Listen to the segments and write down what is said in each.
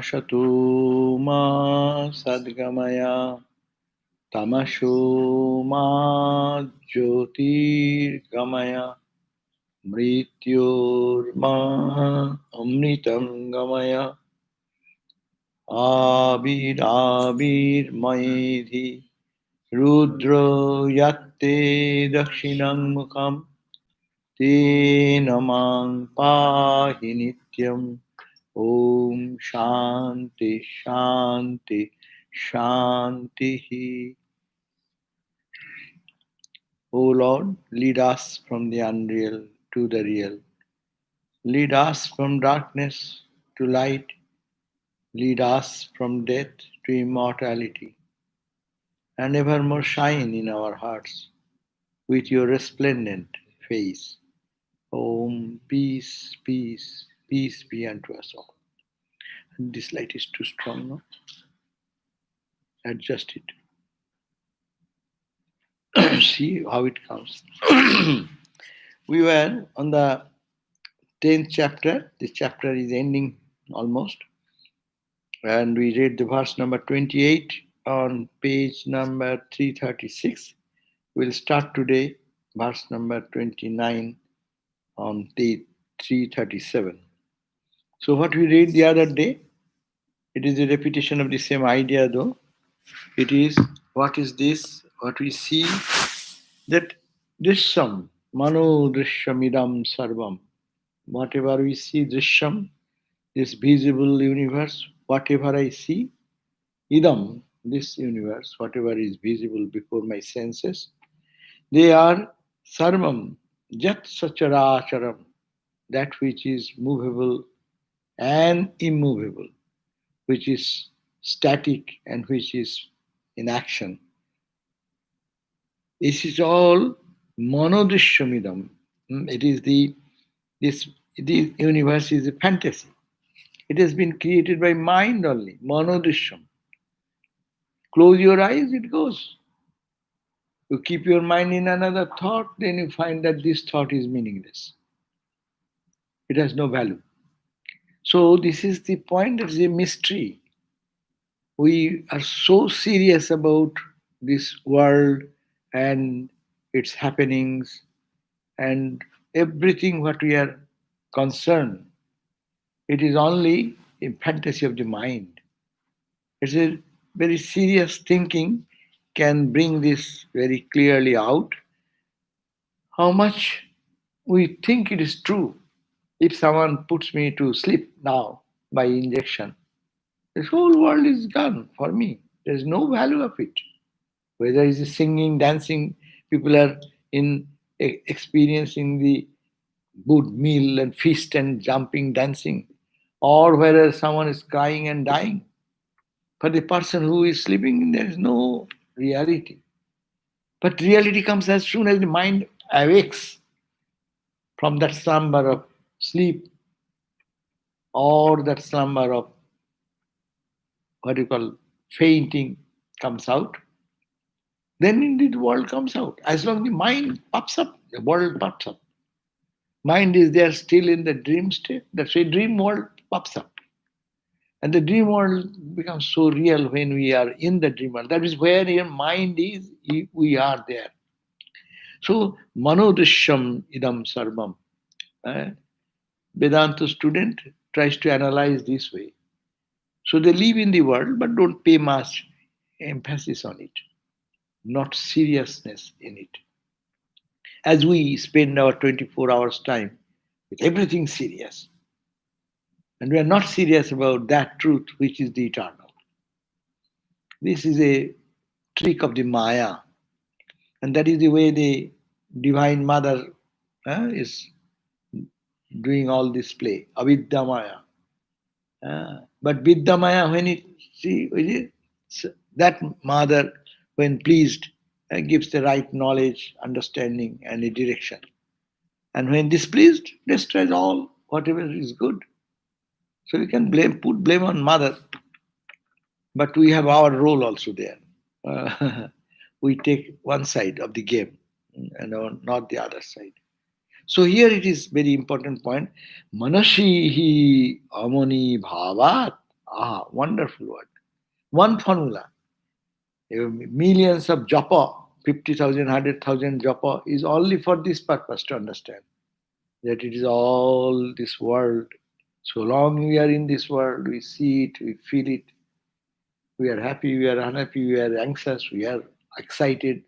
Asato ma sadgamaya tamasho ma jyotirgamaya mrityorma amritam gamaya abir maedhi rudro yatte dakshinam mukham te namang pahi nityam. Om Shanti Shanti Shanti. O Lord, lead us from the unreal to the real. Lead us from darkness to light. Lead us from death to immortality. And evermore shine in our hearts with your resplendent face. Om, peace, peace, peace be unto us all. And this light is too strong now. Adjust it. See how it comes. We were on the 10th chapter. This chapter is ending almost. And we read the verse number 28 on page number 336. We'll start today, verse number 29 on page 337. So, what we read the other day, it is a repetition of the same idea though. It is, what is this? What we see, that Drishyam, Mano Drishyamidam Sarvam. Whatever we see, Drishyam, this visible universe, whatever I see, Idam, this universe, whatever is visible before my senses, they are Sarvam, Jat Sacharacharam, that which is movable and immovable, which is static and which is in action. This is all monodrishyamidam. It is the universe is a fantasy. It has been created by mind only, monodrishyam. Close your eyes, it goes. You keep your mind in another thought, then you find that this thought is meaningless. It has no value. So this is the point, it is a mystery. We are so serious about this world and its happenings and everything what we are concerned. It is only a fantasy of the mind. It's a very serious thinking can bring this very clearly out. How much we think it is true. If someone puts me to sleep now by injection, this whole world is gone for me. There's no value of it. Whether it's singing, dancing, people are experiencing the good meal and feast and jumping, dancing, or whether someone is crying and dying. For the person who is sleeping, there is no reality. But reality comes as soon as the mind awakes from that slumber of sleep or that slumber of what you call fainting comes out. Then indeed the world comes out. As long as the mind pops up, the world pops up. Mind is there still in the dream state. That's why dream world pops up. And the dream world becomes so real when we are in the dream world. That is where your mind is, we are there. So, manodrishyam idam sarvam. Vedanta student tries to analyze this way. So they live in the world but don't pay much emphasis on it, not seriousness in it. As we spend our 24 hours time with everything serious, and we are not serious about that truth which is the eternal. This is a trick of the Maya, and that is the way the Divine Mother is doing all this play, avidya Maya. But Vidya Maya, when that mother, when pleased, gives the right knowledge, understanding, and a direction. And when displeased, destroys all, whatever is good. So we can put blame on mother, but we have our role also there. We take one side of the game and not the other side. So here it is very important point. Manashihi amani bhavat Ah, wonderful word. One formula. Millions of japa, 50,000, 100,000 japa is only for this purpose to understand that it is all this world. So long we are in this world, we see it, we feel it. We are happy, we are unhappy, we are anxious, we are excited,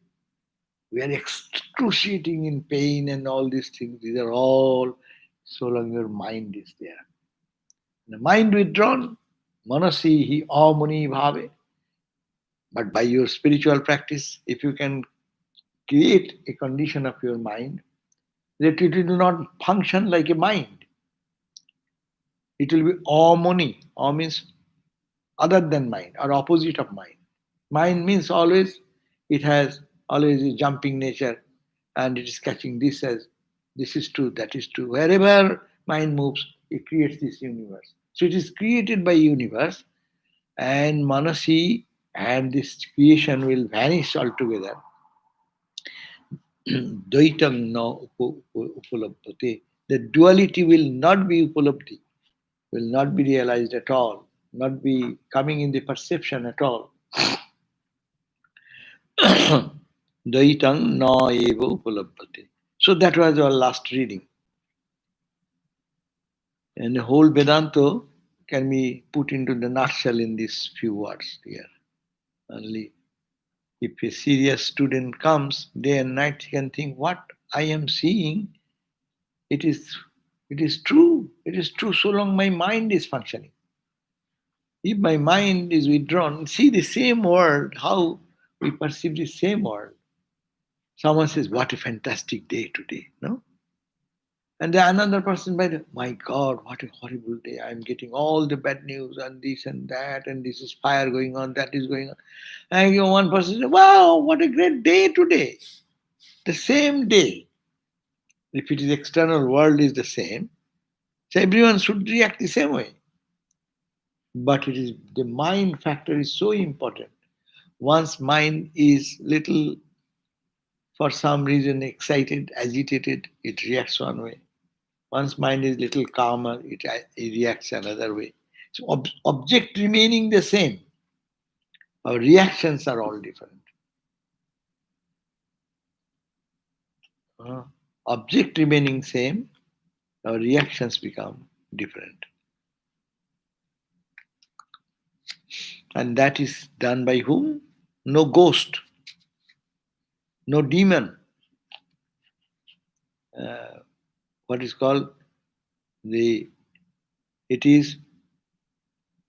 we are excruciating in pain and all these things. These are all so long your mind is there. The mind withdrawn, manasi hi amuni bhave. But by your spiritual practice, if you can create a condition of your mind that it will not function like a mind, it will be amoni. Am means other than mind or opposite of mind. Mind means always it has always a jumping nature and it is catching this as this is true, that is true. Wherever mind moves, it creates this universe. So it is created by universe and Manasi and this creation will vanish altogether. Dvaitam no upalabdhate. The duality will not be upalabdhi, will not be realized at all, not be coming in the perception at all. Dvaitang na eva upalabdhate. So that was our last reading. And the whole Vedanta can be put into the nutshell in these few words here. Only if a serious student comes day and night, he can think, what I am seeing, it is true. It is true so long my mind is functioning. If my mind is withdrawn, see the same world, how we perceive the same world. Someone says, what a fantastic day today, no? And then another person might, my God, what a horrible day. I'm getting all the bad news and this and that, and this is fire going on, that is going on. And one person says, wow, what a great day today. The same day. If it is external world is the same, so everyone should react the same way. But it is the mind factor is so important. Once mind is little, for some reason, excited, agitated, it reacts one way. Once mind is little calmer, it reacts another way. So object remaining the same, our reactions are all different. Object remaining same, our reactions become different. And that is done by whom? No ghost, no demon. What is called it is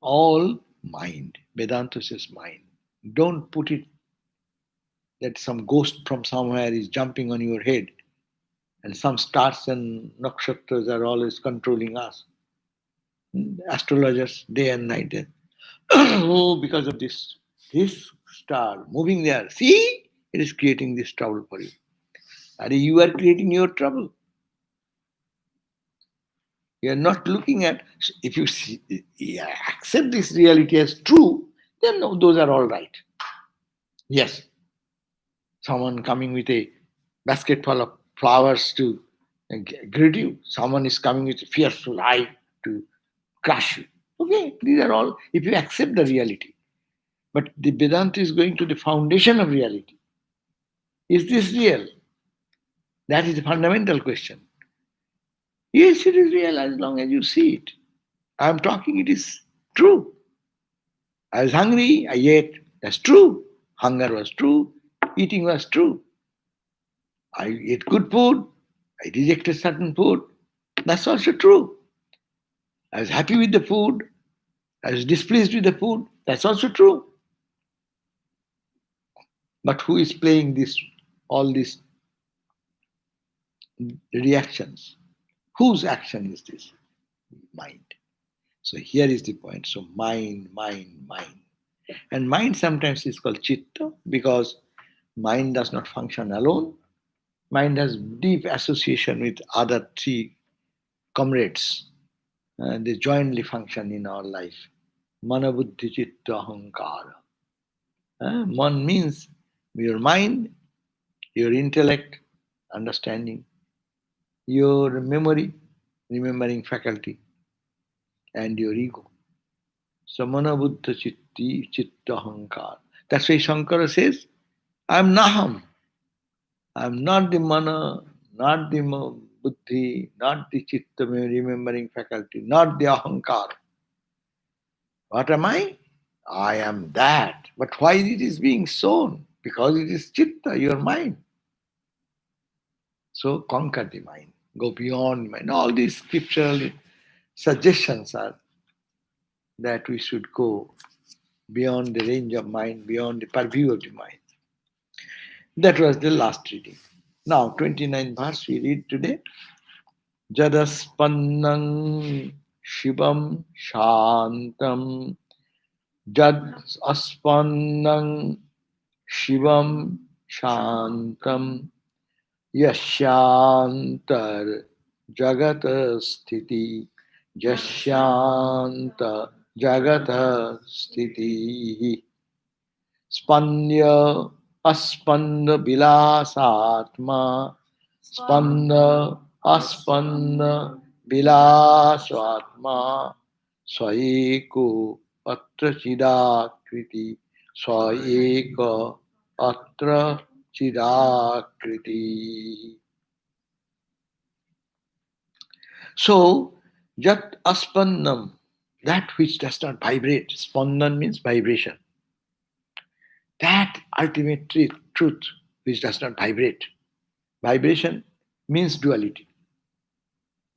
all mind. Vedanta says mind. Don't put it that some ghost from somewhere is jumping on your head and some stars and nakshatras are always controlling us. Astrologers day and night. Oh, because of this star moving there. See, it is creating this trouble for you. And you are creating your trouble. You are not looking at, if you see, accept this reality as true, then no, those are all right. Yes, someone coming with a basket full of flowers to greet you, someone is coming with a fearful eye to crush you. Okay, these are all, if you accept the reality. But the Vedanta is going to the foundation of reality. Is this real? That is the fundamental question. Yes, it is real as long as you see it. I am talking, it is true. I was hungry, I ate. That's true. Hunger was true. Eating was true. I ate good food. I rejected certain food. That's also true. I was happy with the food. I was displeased with the food. That's also true. But who is playing this, all these reactions? Whose action is this? Mind. So here is the point. So mind. And mind sometimes is called chitta because mind does not function alone. Mind has deep association with other three comrades. They jointly function in our life. Mana buddhi chitta ahankara. Man means your mind, your intellect, understanding, your memory, remembering faculty, and your ego. Samana Buddha Chitti Chitta Hankar. That's why Shankara says, I'm Naham. I'm not the mana, not the buddhi, not the chitta remembering faculty, not the ahankar. What am I? I am that. But why it is being shown? Because it is chitta, your mind. So conquer the mind. Go beyond mind. All these scriptural suggestions are that we should go beyond the range of mind, beyond the purview of the mind. That was the last reading. Now, 29th verse we read today. Jadaspannang Shivam Shantam Jadaspannang Shivam Shantam Yashantar Jagata Sthiti Yashanta Jagata Sthiti Spanya Aspanda Vilasatma Spanda Aspanda Vilasatma Swaeko Atra Chidakriti Swaeko Atra Chidakriti. So, Jat Aspannam, that which does not vibrate. Spandan means vibration. That ultimate truth which does not vibrate. Vibration means duality.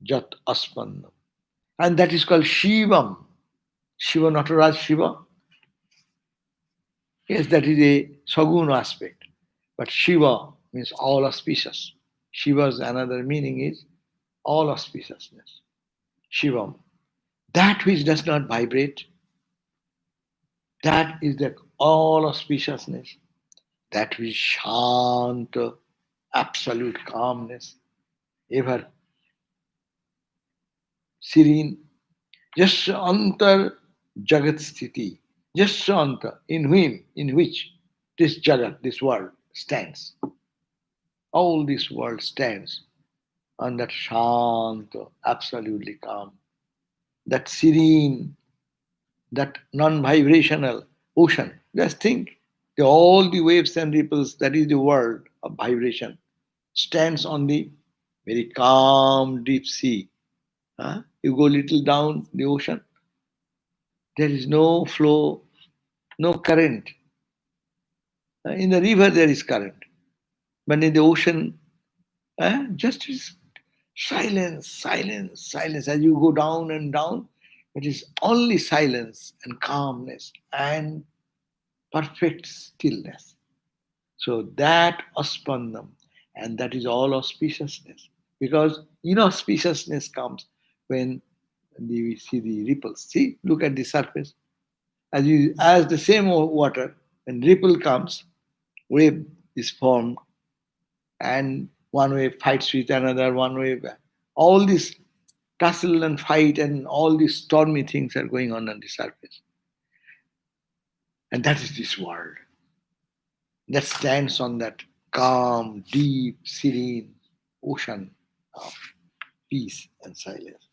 Jat Aspannam. And that is called Shivam. Shiva, Nataraj Shiva. Yes, that is a Saguna aspect. But Shiva means all auspicious. Shiva's another meaning is all auspiciousness. Shivam. That which does not vibrate, that is the all auspiciousness. That which Shanta, absolute calmness, ever serene. Just antar jagat sthiti. Just anta, in which this jagat, this world stands. All this world stands on that shanta, absolutely calm, that serene, that non-vibrational ocean. Just think, all the waves and ripples, that is the world of vibration, stands on the very calm deep sea. You go little down the ocean, there is no flow, no current. In the river there is current, but in the ocean, just is silence, silence, silence. As you go down and down, it is only silence and calmness and perfect stillness. So that aspannam, and that is all auspiciousness. Because inauspiciousness comes when we see the ripples. See, look at the surface. As the same water, when ripple comes, wave is formed, and one wave fights with another, one wave. All this tussle and fight and all these stormy things are going on the surface. And that is this world that stands on that calm, deep, serene ocean of peace and silence.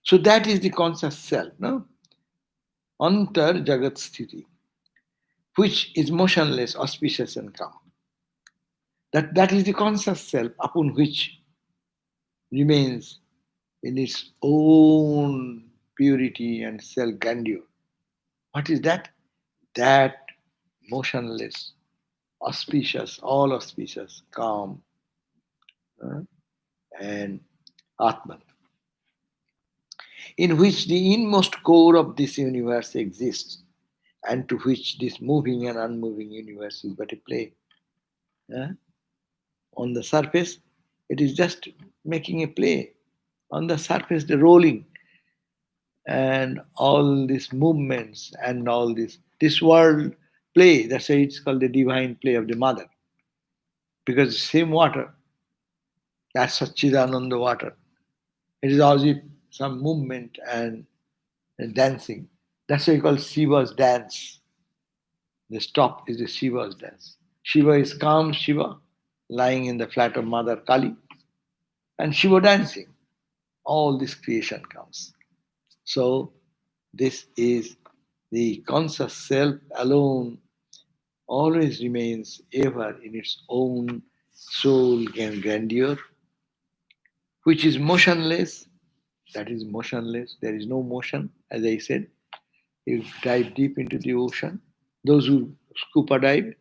So that is the conscious self, no? Antar Jagat Sthiti, which is motionless, auspicious, and calm. That is the conscious self upon which remains in its own purity and self grandeur. What is that? That motionless, auspicious, all auspicious, calm, and Atman, in which the inmost core of this universe exists, and to which this moving and unmoving universe is but a play. On the surface, it is just making a play. On the surface, the rolling and all these movements and all this world play. That's why it's called the divine play of the mother. Because the same water, that's Satchidananda water. It is as if some movement and dancing. That's why we call Shiva's dance. The stop is the Shiva's dance. Shiva is calm Shiva, lying in the flat of Mother Kali, and Shiva dancing. All this creation comes. So This is the conscious self alone always remains ever in its own soul and grandeur, which is motionless. That is motionless. There is no motion, as I said. You dive deep into the ocean. Those who scuba dive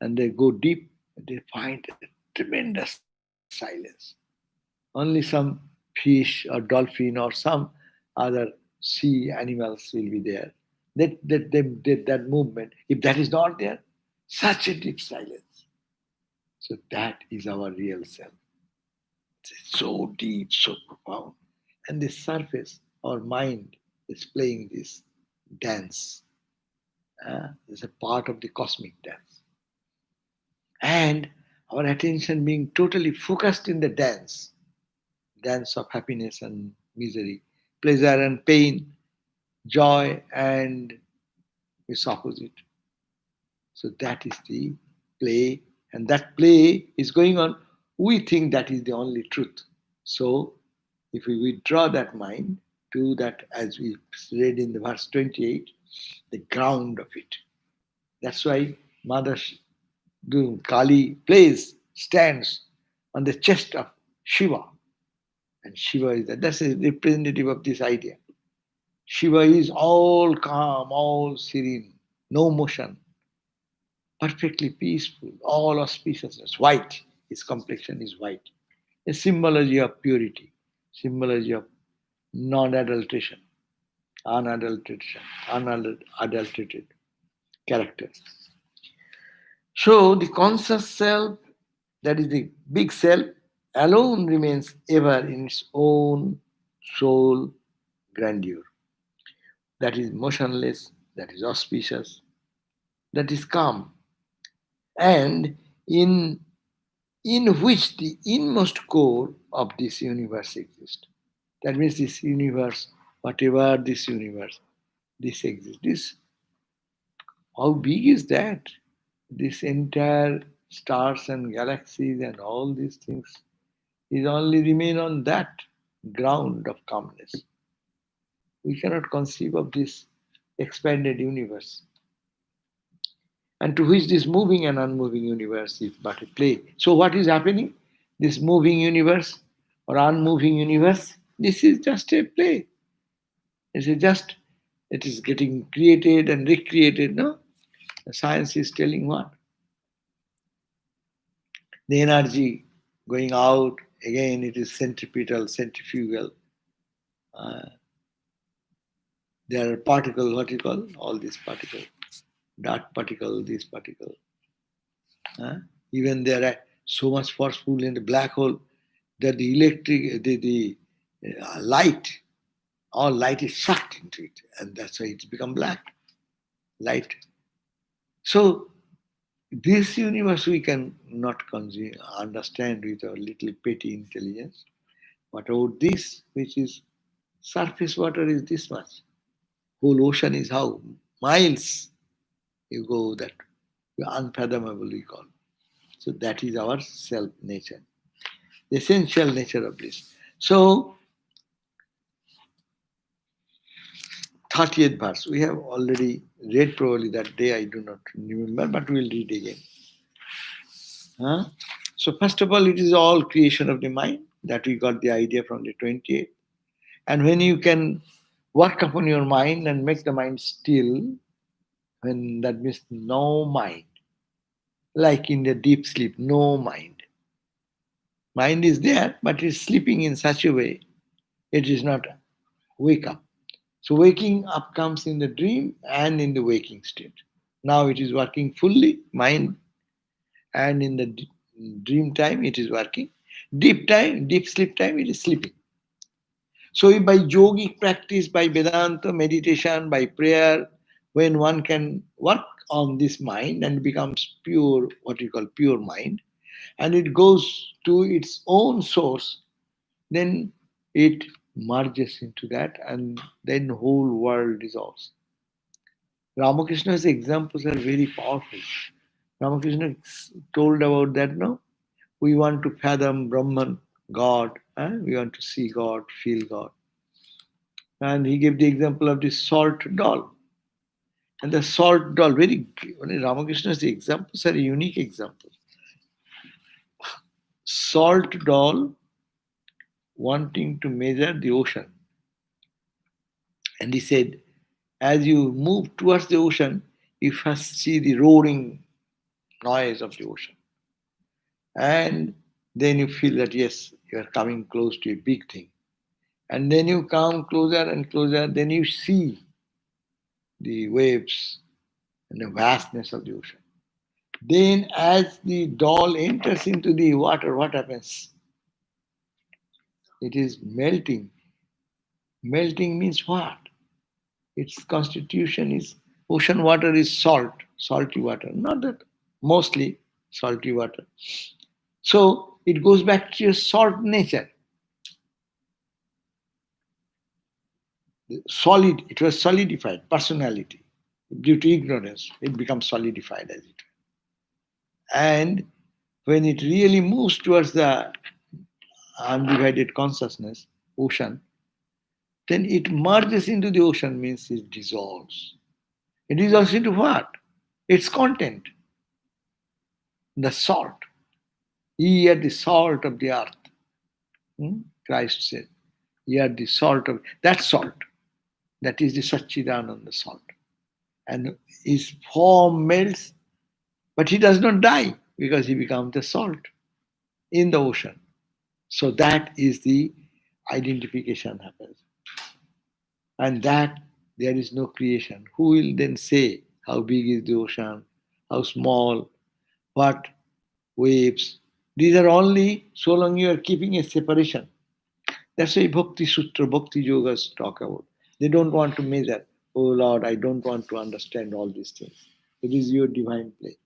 and they go deep, they find a tremendous silence. Only some fish or dolphin or some other sea animals will be there. That movement, if that is not there, such a deep silence. So that is our real self. It's so deep, so profound. And the surface, our mind is playing this dance. It's a part of the cosmic dance. And our attention being totally focused in the dance of happiness and misery, pleasure and pain, joy and its opposite. So that is the play, and that play is going on. We think that is the only truth. So if we withdraw that mind to that, as we read in the verse 28, the ground of it. That's why Mother Kali stands on the chest of Shiva. And Shiva is that's a representative of this idea. Shiva is all calm, all serene, no motion, perfectly peaceful, all auspiciousness, white. His complexion is white. A symbology of purity, symbology of non-adulteration, unadulteration, unadulterated character. So the conscious self, that is the big self, alone remains ever in its own soul grandeur. That is motionless, that is auspicious, that is calm, and in which the inmost core of this universe exists. That means this universe, whatever this exists. This, how big is that? This entire stars and galaxies and all these things is only remain on that ground of calmness. We cannot conceive of this expanded universe, and to which this moving and unmoving universe is but a play. So, what is happening? This moving universe or unmoving universe, this is just a play. It is just, it is getting created and recreated. No, the science is telling what the energy going out again. It is centripetal, centrifugal. Uh, there are particles. What you call all these particles? Dark particle, this particle. Uh, Even there are so much forceful in the black hole that the electric, the light, all light is sucked into it, and that's why it's become black light. So this universe we can not understand with our little petty intelligence. But about this, which is surface water, is this much. Whole ocean is how miles you go that unfathomable we call. So that is our self nature, the essential nature of this. So 30th verse we have already read probably that day. I do not remember, but we'll read again. Huh? So first of all, it is all creation of the mind that we got the idea from the 28th. And when you can work upon your mind and make the mind still, when that means no mind, like in the deep sleep, no mind. Mind is there, but it's sleeping in such a way it is not wake up. So waking up comes in the dream and in the waking state. Now it is working fully, mind, and in the dream time it is working. Deep sleep time, it is sleeping. So if by yogic practice, by Vedanta meditation, by prayer, when one can work on this mind and becomes pure, what you call pure mind, and it goes to its own source, then it merges into that, and then whole world dissolves. Ramakrishna's examples are very powerful. Ramakrishna told about that, no? We want to fathom Brahman, God. We want to see God, feel God. And he gave the example of the salt doll. And the salt doll, Ramakrishna's examples are unique examples. Salt doll wanting to measure the ocean. And he said, as you move towards the ocean, you first see the roaring noise of the ocean. And then you feel that, yes, you are coming close to a big thing. And then you come closer and closer, then you see the waves and the vastness of the ocean. Then, as the doll enters into the water, what happens? It is melting. Melting means what? Its constitution is ocean water is salt, salty water, not that mostly salty water. So it goes back to your salt nature. Solid, it was solidified, personality. Due to ignorance, it becomes solidified as it were. And when it really moves towards the undivided consciousness, ocean, then it merges into the ocean, means it dissolves. It dissolves into what? Its content, the salt. Ye are the salt of the earth. Christ said, ye are the salt of that salt. That is the Satchidananda salt. And his form melts, but he does not die because he becomes the salt in the ocean. So that is the identification happens. And that there is no creation. Who will then say how big is the ocean, how small, what waves? These are only so long you are keeping a separation. That's why Bhakti Sutra, Bhakti Yogas talk about. They don't want to measure. Oh Lord, I don't want to understand all these things. It is your divine play.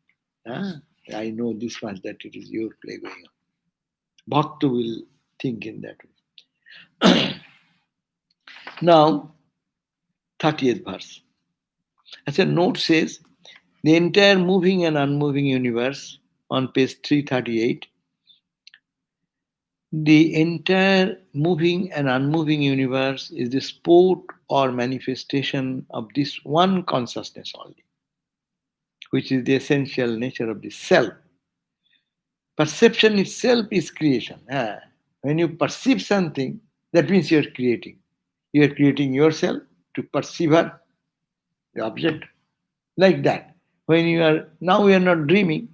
I know this much that it is your play going on. Bhakta will think in that way. Now, 30th verse. As a note says, the entire moving and unmoving universe on page 338, the entire moving and unmoving universe is the sport or manifestation of this one consciousness only, which is the essential nature of the self. Perception itself is creation. When you perceive something, that means you are creating. You are creating yourself to perceive the object. Like that. Now we are not dreaming,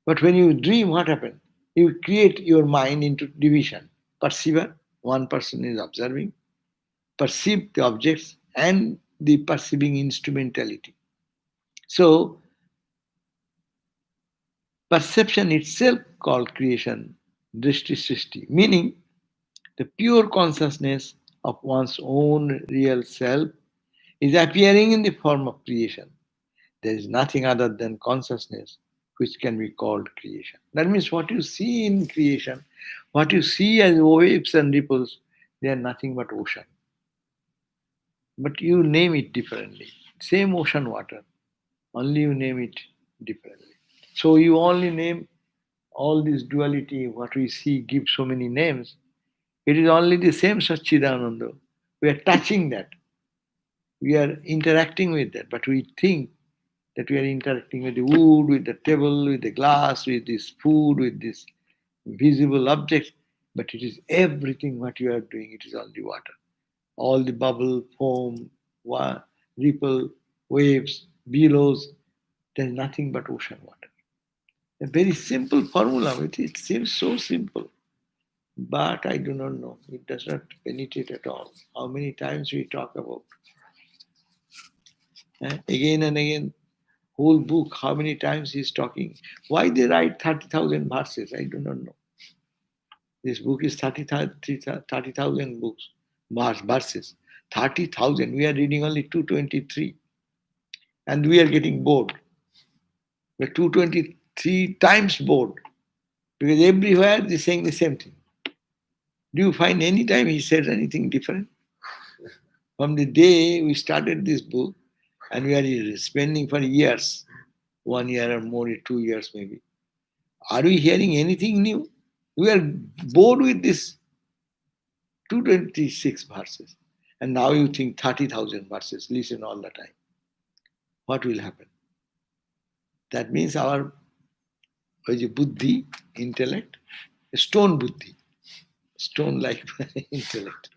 but when you dream, what happens? You create your mind into division. Perceiver, one person is observing, perceive the objects and the perceiving instrumentality. So, perception itself called creation, drishti srishti, meaning the pure consciousness of one's own real self is appearing in the form of creation. There is nothing other than consciousness which can be called creation. That means what you see in creation, what you see as waves and ripples, they are nothing but ocean. But you name it differently. Same ocean water, only you name it differently. So you only name all this duality, what we see, give so many names. It is only the same Satchidananda. We are touching that. We are interacting with that, but we think that we are interacting with the wood, with the table, with the glass, with this food, with this visible objects, but it is everything what you are doing, it is only water. All the bubble, foam, ripple, waves, billows, there is nothing but ocean water. A very simple formula, it seems so simple, but I do not know. It does not penetrate at all. How many times we talk about again and again, whole book, how many times he's talking. Why they write 30,000 verses, I do not know. This book is 30,000 books, verses. 30,000, we are reading only 223. And we are getting bored. We're 223 times bored. Because everywhere they're saying the same thing. Do you find any time he says anything different? From the day we started this book, and we are spending for years, 1 year or more, 2 years maybe. Are we hearing anything new? We are bored with this 226 verses. And now you think 30,000 verses, listen all the time. What will happen? That means our buddhi, intellect, stone buddhi, stone-like intellect.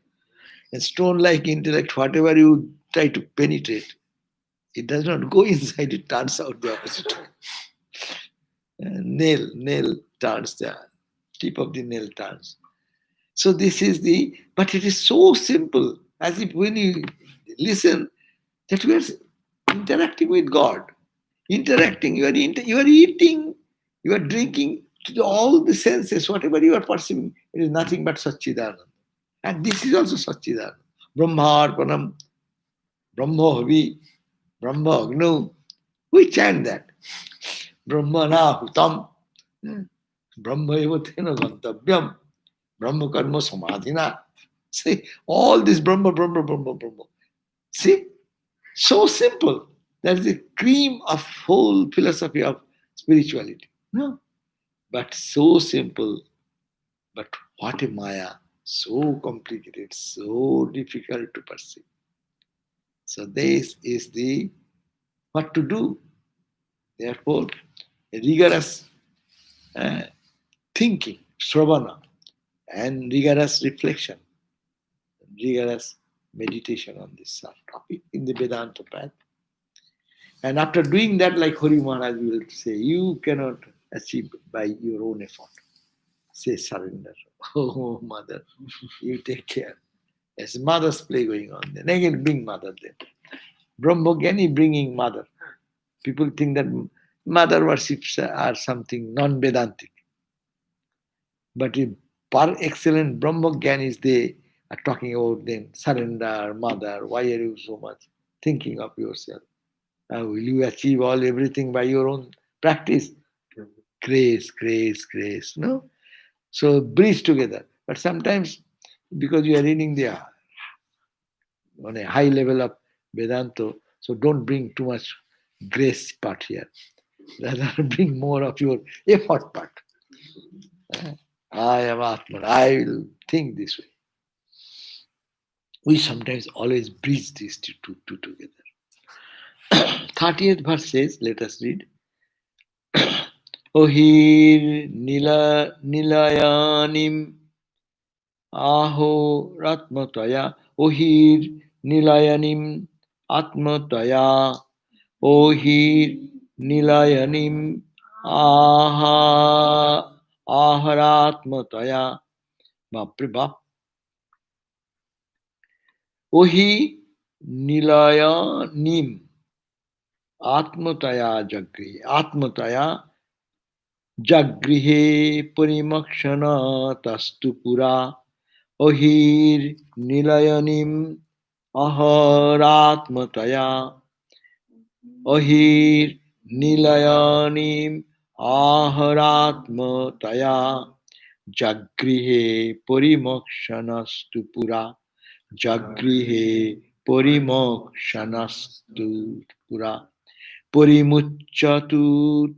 And stone-like intellect, whatever you try to penetrate, it does not go inside, it turns out the opposite way. Nail turns, the tip of the nail turns. So this is but it is so simple, as if when you listen, that we are interacting with God. Interacting, you are eating, you are drinking, to all the senses, whatever you are perceiving, it is nothing but Satchidananda. And this is also Satchidananda. Brahmarpanam, Brahmohavi, Brahmagnu. We chant that. Brahmanahutam, Brahmayvatena Gantavyam, Brahma Karma Samadhina. See, all this Brahma, Brahma, Brahma, Brahma. See, so simple. That is the cream of whole philosophy of spirituality. No, but so simple. But what a Maya, so complicated, so difficult to perceive. So this is what to do. Therefore, rigorous thinking, sravana, and rigorous reflection, rigorous meditation on this topic in the Vedanta path. And after doing that, like Hari Maharaj will say, you cannot achieve by your own effort. Say surrender. Oh, mother, you take care. There's mother's play going on. Then again, bring mother there. Brahmogani bringing mother. People think that mother worships are something non-Vedantic. But if par excellent Brahmogyanis, they are talking about then surrender, mother, why are you so much thinking of yourself? Will you achieve everything by your own practice? Grace, grace, grace. No? So breathe together. But sometimes, because you are reading on a high level of Vedanta, so don't bring too much grace part here. Rather bring more of your effort part. I am Atman. I will think this way. We sometimes always bridge these two together. 30th verse says, let us read. Ohir nilayanim aho ratmataya. Ohir nilayanim atmataya. Ohir nilayanim aharatmataya. Bapre bap. Ohi nilayanim atmataya jagrihe. Atmataya jagrihe parimakshana tastu pura. Ohir nilayanim aharatmataya. Ohir nilayanim aharatmataya. Jagrihe parimokshanastu pura. Jagrihe parimokshanastu pura. Parimucchatu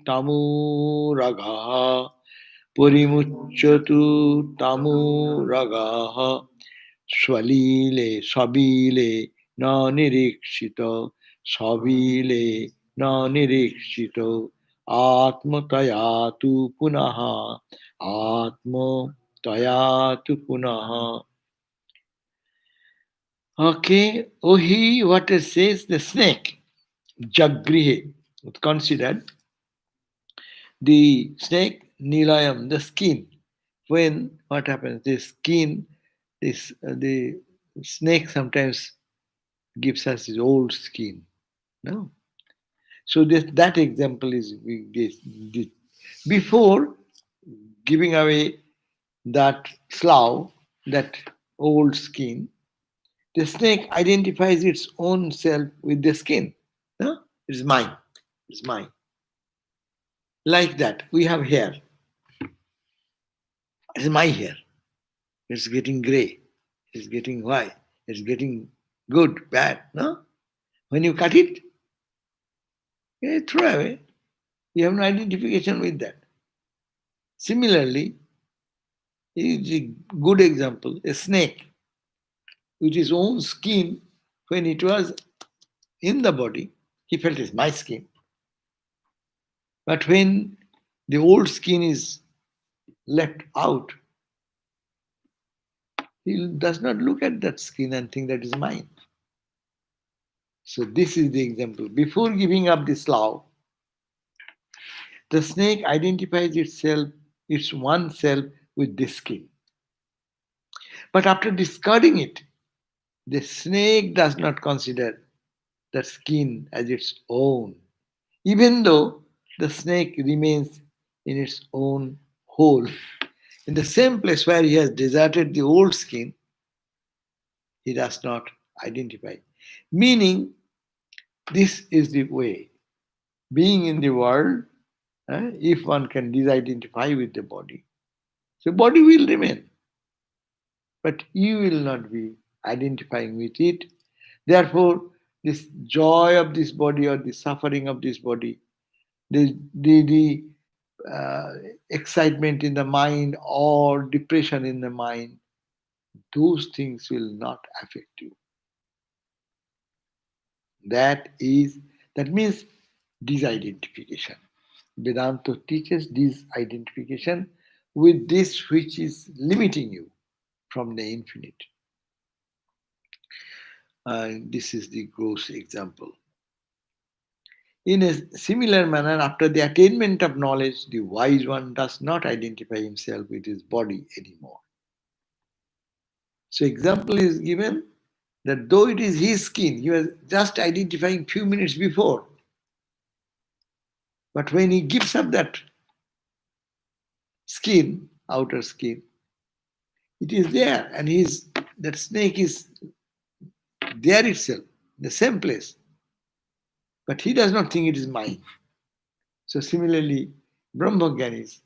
tamuragaha. Parimucchatu tamuragaha. Swalile sabile na nirikshito. Sabile na nirikshito. Atmatayatu punaha. Atmatayatu punaha. Okay, Ohi, what it says, the snake, Jagrihe, considered the snake, Nilayam, the skin. When what happens, the skin, the snake sometimes gives us his old skin. No? So that example is this. Before giving away that slough, that old skin, the snake identifies its own self with the skin. No? It's mine. It's mine. Like that, we have hair. It's my hair. It's getting gray. It's getting white. It's getting good, bad. No? When you cut it, you throw away. You have no identification with that. Similarly, is a good example, a snake. with his own skin when it was in the body. He felt it's my skin. But when the old skin is left out, he does not look at that skin and think that is mine. So this is the example. Before giving up this love, the snake identifies itself, its one self with this skin. But after discarding it, the snake does not consider the skin as its own, even though the snake remains in its own hole. In the same place where he has deserted the old skin, he does not identify. Meaning, this is the way. Being in the world, if one can disidentify with the body, so body will remain, but you will not be identifying with it. Therefore, this joy of this body or the suffering of this body, the excitement in the mind or depression in the mind, those things will not affect you. That means disidentification. Vedanta teaches disidentification with this which is limiting you from the infinite. This is the gross example. In a similar manner, after the attainment of knowledge, the wise one does not identify himself with his body anymore. So example is given that though it is his skin, he was just identifying few minutes before. But when he gives up that skin, outer skin, it is there, and that snake is there itself, the same place. But he does not think it is mine. So similarly, Brahmagyanis,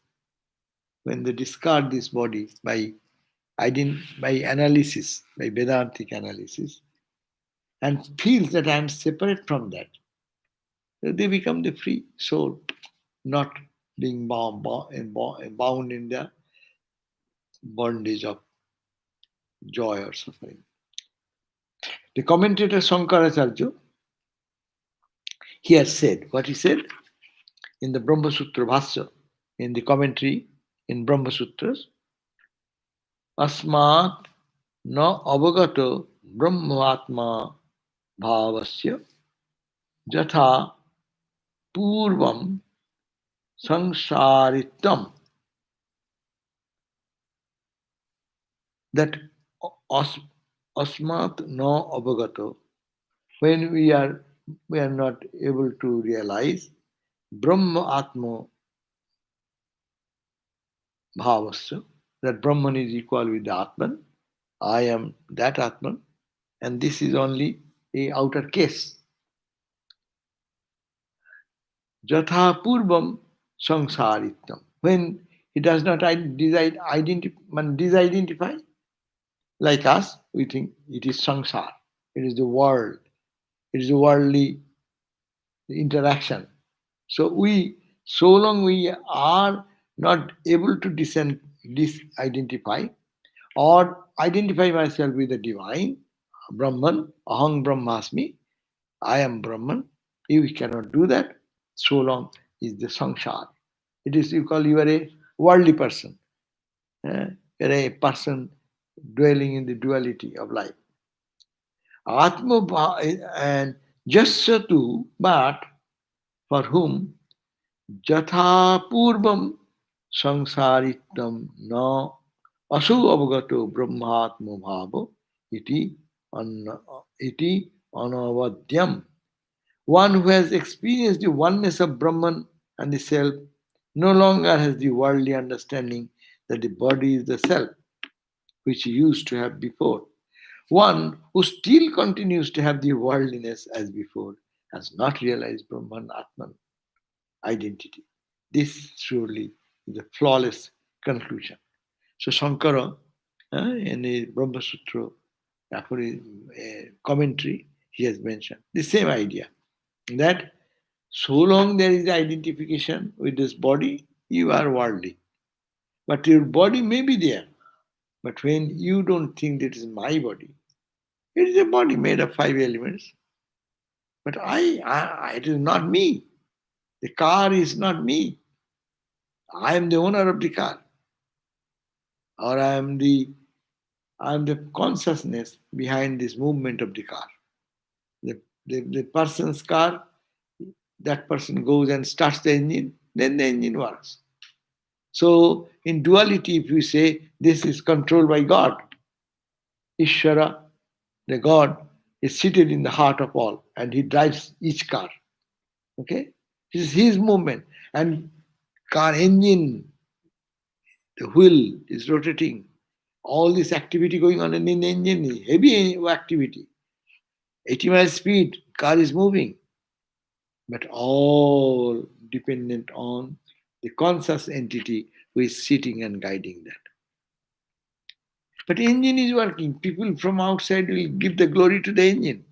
when they discard this body by analysis, by Vedantic analysis, and feels that I am separate from that, they become the free soul, not being bound in the bondage of joy or suffering. The commentator Shankaracharya, he has said, what he said in the Brahma Sutra Bhasya, in the commentary in Brahma Sutras, Asmat na avagato brahmatma bhavasya jatha purvam sangsaritam. That asmat na avagato, when we are not able to realize Brahma Atma Bhavasya, that Brahman is equal with the Atman, I am that Atman, and this is only a outer case. Jatha Purvam Sangsaritam. When he does not disidentify, like us, we think it is sangsar, it is the world, it is a worldly interaction. So long we are not able to disidentify or identify myself with the divine, Brahman, Aham Brahmasmi, I am Brahman. If we cannot do that, so long is the samsara. It is, you are a worldly person. You are a person dwelling in the duality of life. Atma and Jasyatu, but for whom Jatha Purvam Sangsaritam na Asu Avagato Brahmatma Bhava iti anavadyam. One who has experienced the oneness of Brahman and the self no longer has the worldly understanding that the body is the self, which he used to have before. One who still continues to have the worldliness as before has not realized Brahman Atman identity. This surely is a flawless conclusion. So Shankara, in the Brahma Sutra, commentary, he has mentioned the same idea, that so long there is identification with this body, you are worldly. But your body may be there. But when you don't think that is my body, It is a body made of 5 elements. But it is not me. The car is not me. I am the owner of the car, or I am the consciousness behind this movement of the car. The person's car, that person goes and starts the engine, then the engine works. So in duality, if we say this is controlled by God, Ishvara, the God, is seated in the heart of all and he drives each car. Okay? This is his movement. And car engine, the wheel is rotating. All this activity going on in the engine is heavy activity. 80 miles speed, car is moving. But all dependent on the conscious entity who is sitting and guiding that. But engine is working. People from outside will give the glory to the engine.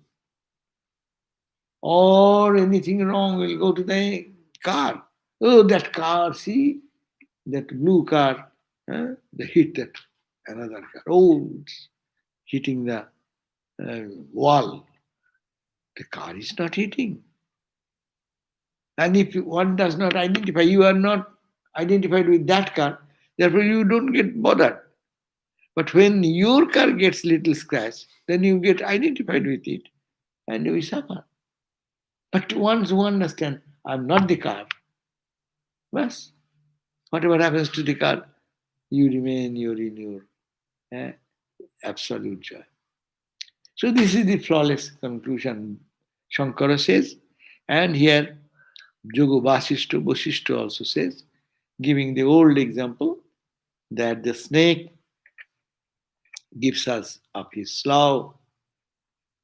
Or anything wrong will go to the car. Oh, that car, see? That blue car, they hit that another car. Oh, it's hitting the wall. The car is not hitting. And if one does not identify, you are not identified with that car, therefore you don't get bothered. But when your car gets little scratch, then you get identified with it and you suffer. But once you understand, I'm not the car, bas, whatever happens to the car, you remain in your absolute joy. So this is the flawless conclusion, Shankara says. And here, Jogo Vasishta also says, giving the old example that the snake gives us up his slough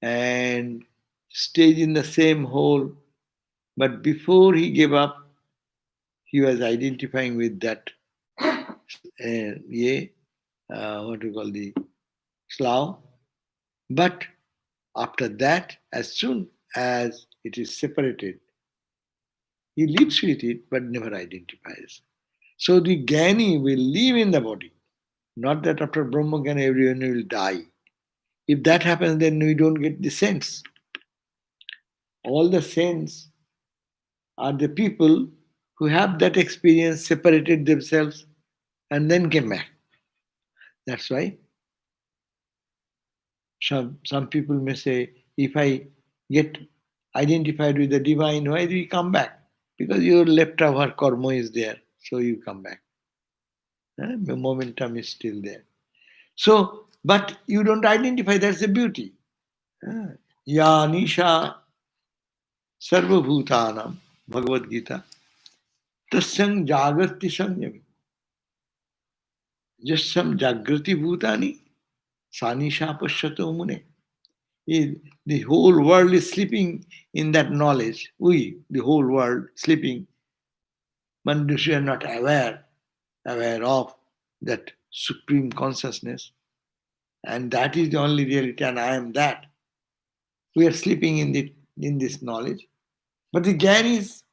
and stays in the same hole. But before he gave up, he was identifying with that, what we call the slough. But after that, as soon as it is separated, he lives with it but never identifies. So the Gyani will live in the body. Not that after Brahma Gyana everyone will die. If that happens, then we don't get the sense. All the saints are the people who have that experience, separated themselves, and then came back. That's why some people may say, if I get identified with the divine, why do you come back? Because your leftover karma is there, so you come back. The momentum is still there. So, but you don't identify, that's the beauty. Ya Nisha Sarvabhutanam, Bhagavad Gita, Tasyang Jagrati Sanyami. Just some Jagrati Bhutani, Sanisha Pashato Mune. The whole world is sleeping in that knowledge. The whole world, sleeping. But we are not aware of that supreme consciousness. And that is the only reality, and I am that. We are sleeping in this knowledge. But the Gyanis,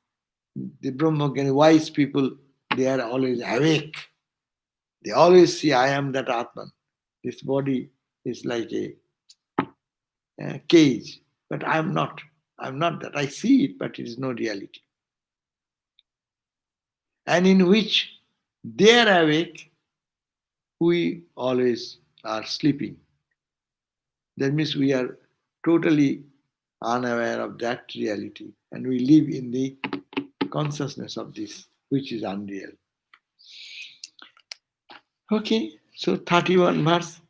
the Brahma Gyani, wise people, they are always awake. They always see, I am that Atman. This body is like a cage, but I am not. I am not that. I see it, but it is no reality. And in which they are awake, we always are sleeping. That means we are totally unaware of that reality, and we live in the consciousness of this, which is unreal. Okay, so 31 verse.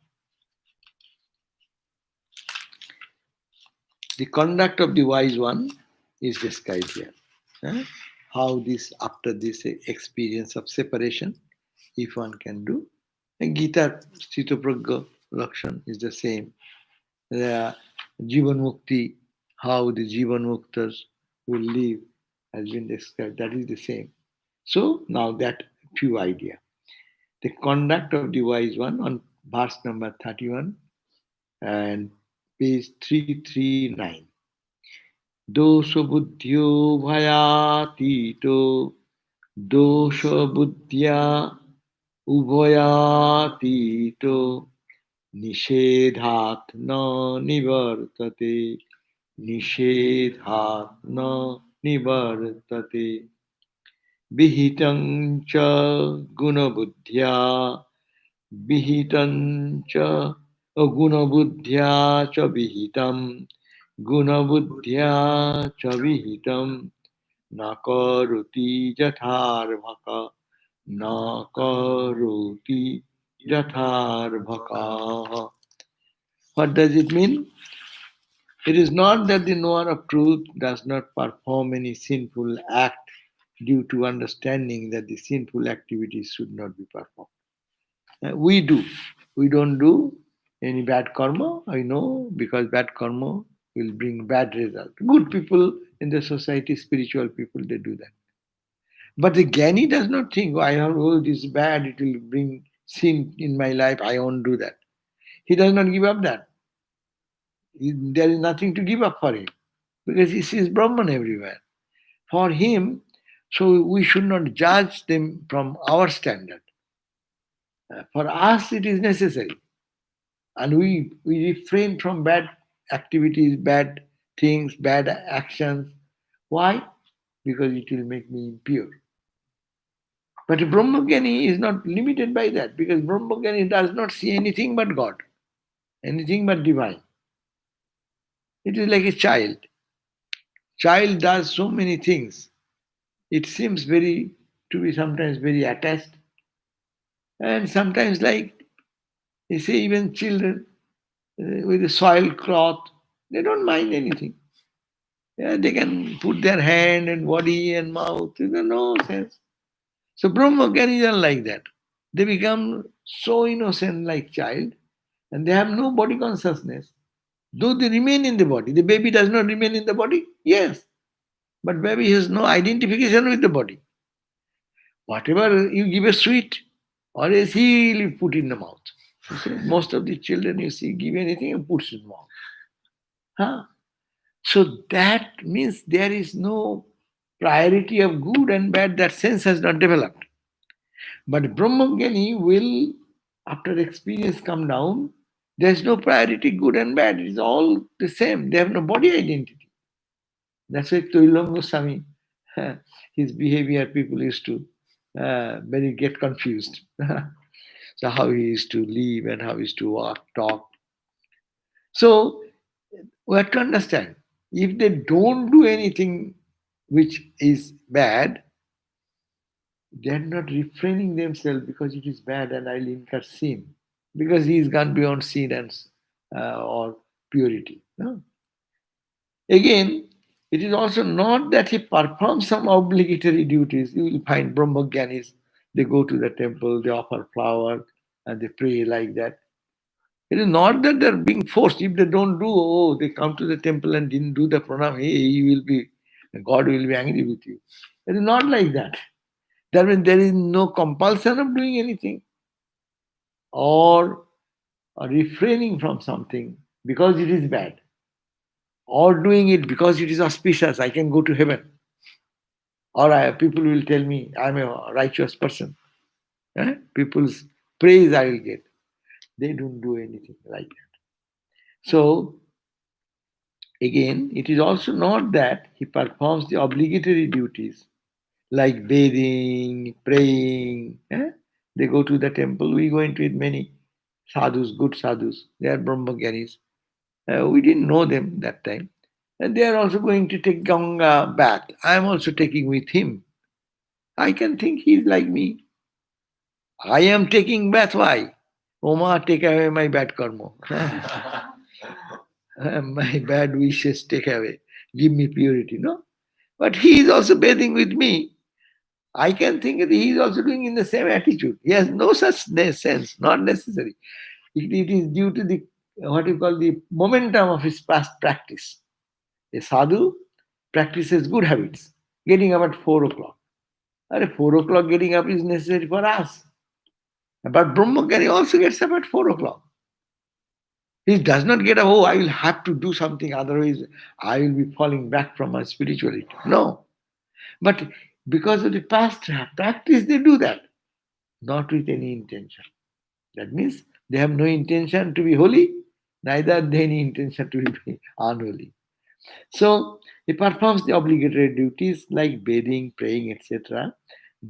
The conduct of the wise one is described here. How this, after this experience of separation, if one can do. And Gita Sthitopragya Lakshan is the same. The Jivan Mukti, how the Jivan Muktas will live, has been described. That is the same. So now that few idea. The conduct of the wise one on verse number 31 and page 339. Dosha buddhyo bhayatito, dosha buddhya ubhayatito, Nishedhat na nivartate. Nishedhat na nivartate. Vihitam cha gunabuddhya. Vihitam cha gunabuddhya cha vihitam. Gunabuddhya cha vihitam. Na karoti jatharvaka. Na karoti jatharvaka. What does it mean? It is not that the knower of truth does not perform any sinful act due to understanding that the sinful activities should not be performed. We do. We don't do any bad karma, I know, because bad karma will bring bad result. Good people in the society, spiritual people, they do that. But the Jnani does not think, I have, oh, this is bad, it will bring sin in my life, I won't do that. He does not give up that. There is nothing to give up for him because he sees Brahman everywhere. For him, so we should not judge them from our standard. For us, it is necessary. And we refrain from bad activities, bad things, bad actions. Why? Because it will make me impure. But Brahmagani is not limited by that because Brahmagani does not see anything but God, anything but divine. It is like a child. Child does so many things. It seems to be sometimes very attached. And sometimes like, you see even children with a soiled cloth, they don't mind anything. Yeah, they can put their hand and body and mouth. There's no sense. So Brahmaganis are like that. They become so innocent like child and they have no body consciousness. Though they remain in the body. The baby does not remain in the body? Yes. But baby has no identification with the body. Whatever you give a sweet, or else he will put in the mouth. You see, most of the children you see give anything and puts in the mouth. Huh? So that means there is no priority of good and bad, that sense has not developed. But Brahmagani will, after experience come down, there is no priority good and bad. It is all the same. They have no body identity. That's why Toilongo Swami, his behavior, people used to very get confused. So how he used to live and how he used to walk, talk. So we have to understand, if they don't do anything which is bad, they are not refraining themselves because it is bad and I'll incur sin. Because he is gone beyond sin and or purity. No? Again, it is also not that he performs some obligatory duties. You will find Brahmagyanis, they go to the temple, they offer flower, and they pray like that. It is not that they're being forced. If they don't do, oh, they come to the temple and didn't do the pranam, hey, God will be angry with you. It is not like that. That means there is no compulsion of doing anything or refraining from something because it is bad, or doing it because it is auspicious, I can go to heaven, or people will tell me I'm a righteous person. People's praise I will get. They don't do anything like that. So again, it is also not that he performs the obligatory duties like bathing, praying. They go to the temple. We go into it many sadhus, good sadhus. They are Brahmagyanis. We didn't know them that time. And they are also going to take Ganga bath. I am also taking with him. I can think he is like me. I am taking bath. Why? Oma, take away my bad karma. My bad wishes take away. Give me purity. No? But he is also bathing with me. I can think that he is also doing in the same attitude. He has no such sense, not necessary. It is due to the what you call the momentum of his past practice. A sadhu practices good habits, getting up at 4 o'clock. At 4 o'clock getting up is necessary for us. But Brahmagari also gets up at 4 o'clock. He does not get up, oh, I will have to do something, otherwise I will be falling back from my spirituality. No. But because of the past practice, they do that, not with any intention. That means They have no intention to be holy, neither they any intention to be unholy. So he performs the obligatory duties like bathing, praying, etc.,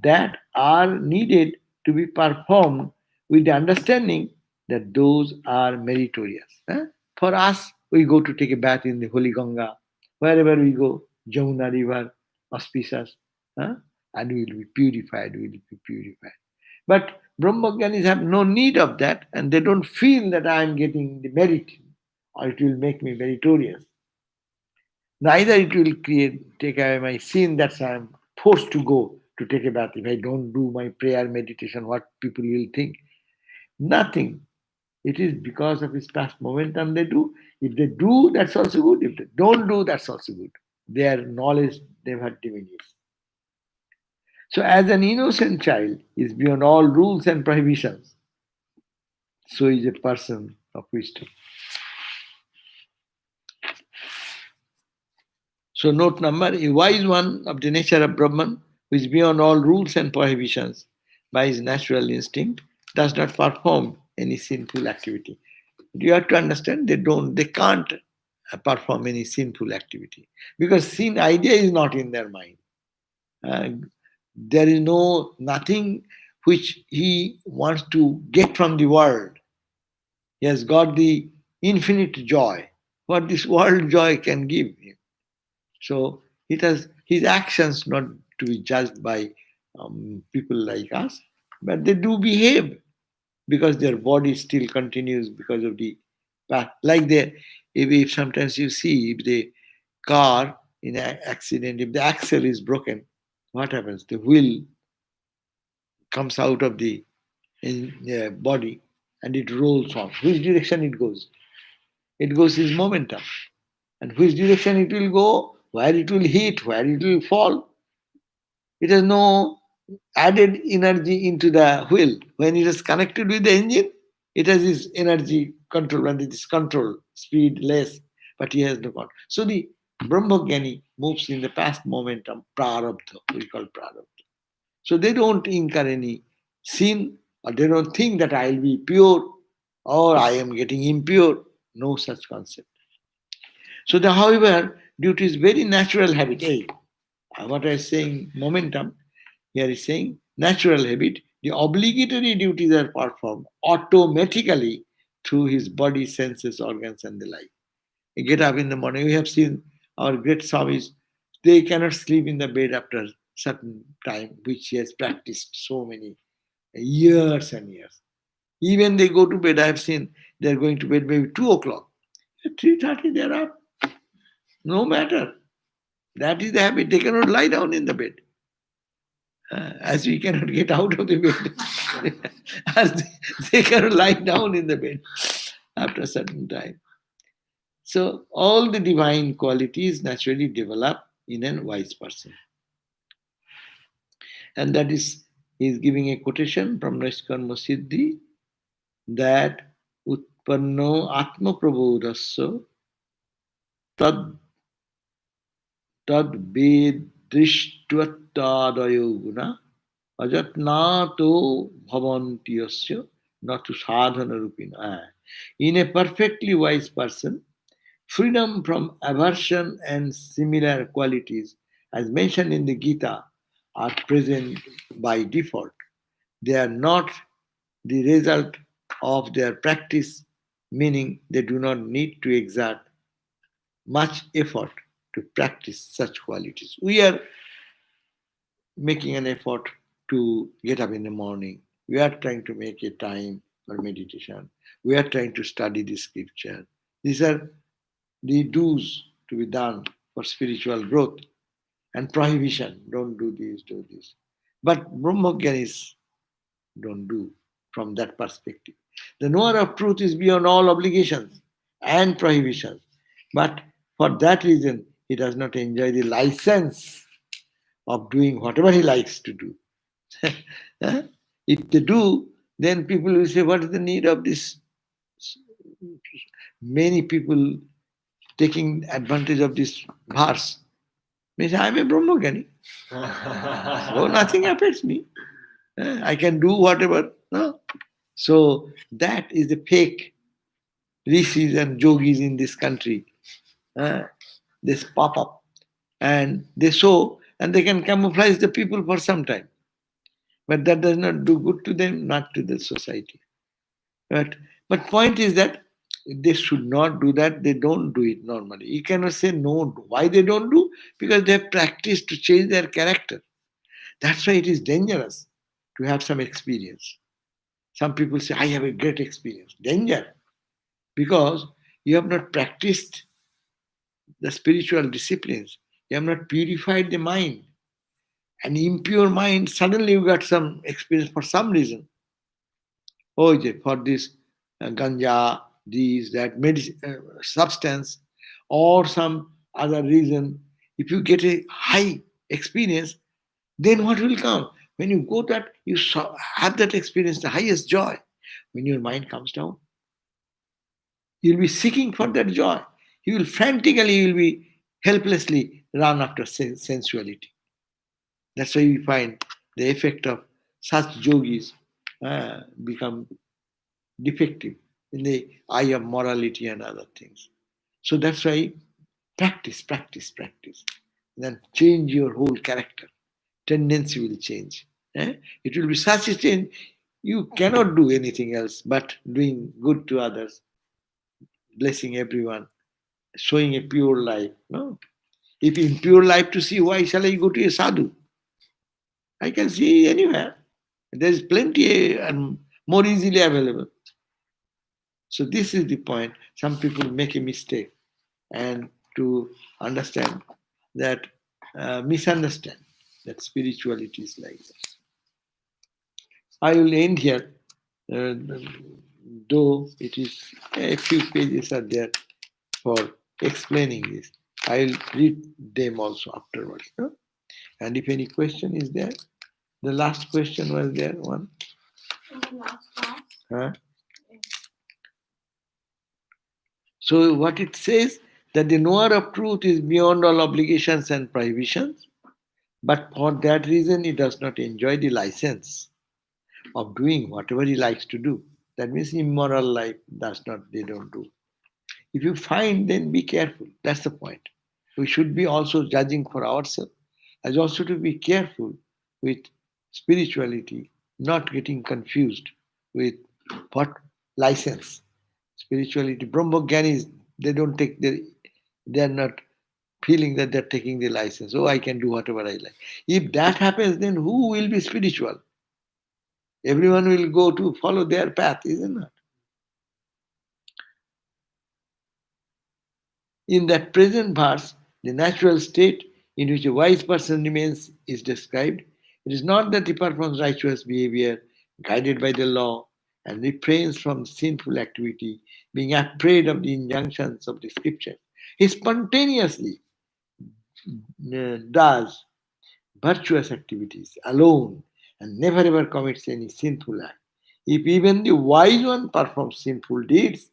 that are needed to be performed with the understanding that those are meritorious. For us, we go to take a bath in the holy Ganga, wherever we go, Jamuna river, auspicious, huh? And we will be purified, we will be purified. But Brahmagyanis have no need of that, and they don't feel that I am getting the merit or it will make me meritorious. Neither it will take away my sin that I am forced to go to take a bath. If I don't do my prayer meditation, what people will think? Nothing. It is because of his past momentum they do. If they do, that's also good. If they don't do, that's also good. Their knowledge never diminishes. So as an innocent child is beyond all rules and prohibitions, so is a person of wisdom. So note number, a wise one of the nature of Brahman, who is beyond all rules and prohibitions by his natural instinct, does not perform any sinful activity. You have to understand they can't perform any sinful activity because sin idea is not in their mind. There is nothing which he wants to get from the world. He has got the infinite joy, what this world joy can give him. So it has his actions not to be judged by people like us, but they do behave because their body still continues because of the path. Like if sometimes you see if the car in an accident, if the axle is broken, what happens? The wheel comes out of the body and it rolls on. Which direction it goes? It goes is momentum. And which direction it will go, where it will hit, where it will fall. It has no added energy into the wheel. When it is connected with the engine, it has its energy control, and it is control, speed less, but he has no control. So the Brahmajnani moves in the past momentum, prarabdha, we call prarabdha. So they don't incur any sin, or they don't think that I will be pure or I am getting impure. No such concept. So, however, due to his very natural habit, what I was saying, momentum, here is saying natural habit, the obligatory duties are performed automatically through his body, senses, organs, and the like. You get up in the morning. We have seen our great Swamis, they cannot sleep in the bed after certain time, which he has practiced so many years and years. Even they go to bed, I have seen they are going to bed maybe 2 o'clock. At 3:30 they are up. No matter. That is the habit. They cannot lie down in the bed. As we cannot get out of the bed, as they cannot lie down in the bed after a certain time. So all the divine qualities naturally develop in a wise person. And that is, he is giving a quotation from Naishkarma Siddhi that Utpanno Atma Prabodhasya tad vedrishtvatadayo guna ajatnato bhavantiyasya natu sadhana rupina. In a perfectly wise person, freedom from aversion and similar qualities, as mentioned in the Gita, are present by default. They are not the result of their practice, meaning they do not need to exert much effort to practice such qualities. We are making an effort to get up in the morning. We are trying to make a time for meditation. We are trying to study the scripture. These are the do's to be done for spiritual growth and prohibition. Don't do this, do this. But Brahmagyanis don't do from that perspective. The knower of truth is beyond all obligations and prohibitions. But for that reason, he does not enjoy the license of doing whatever he likes to do. If they do, then people will say, what is the need of this? Many people taking advantage of this verse. Means I am a Brahmagani. So nothing affects me. I can do whatever. No. So that is the fake rishis and yogis in this country. Uh, this pop up and they show and they can camouflage the people for some time. But that does not do good to them, not to the society. But point is that they should not do that. They don't do it normally. You cannot say no. Why they don't do? Because they have practiced to change their character. That's why it is dangerous to have some experience. Some people say, I have a great experience. Danger. Because you have not practiced the spiritual disciplines. You have not purified the mind. An impure mind, suddenly you got some experience for some reason. Oh, for this ganja, this, that substance, or some other reason. If you get a high experience, then what will come? When you go that, you have that experience, the highest joy. When your mind comes down, you'll be seeking for that joy. You will frantically, you will be helplessly run after sensuality. That's why we find the effect of such yogis become defective in the eye of morality and other things. So that's why practice, practice, practice. Then change your whole character. Tendency will change. It will be such a change, you cannot do anything else but doing good to others, blessing everyone, showing a pure life. No? If impure life to see, why shall I go to a sadhu? I can see anywhere. There is plenty and more easily available. So this is the point. Some people make a mistake and to understand that, misunderstand that spirituality is like this. I will end here, uh, though it is a few pages are there for explaining this. I will read them also afterwards. No? And if any question is there, the last question was there one. The last part. Huh? So what it says that the knower of truth is beyond all obligations and prohibitions, but for that reason he does not enjoy the license of doing whatever he likes to do. That means immoral life they don't do. If you find, then be careful. That's the point. We should be also judging for ourselves, as also to be careful with spirituality, not getting confused with what license. Spirituality, Brahmogyanis, they're not feeling that they're taking the license. Oh, I can do whatever I like. If that happens, then who will be spiritual? Everyone will go to follow their path, isn't it? In that present verse, the natural state in which a wise person remains is described. It is not that he performs righteous behavior, guided by the law, and refrains from sinful activity, being afraid of the injunctions of the scripture. He spontaneously does virtuous activities alone and never ever commits any sinful act. If even the wise one performs sinful deeds,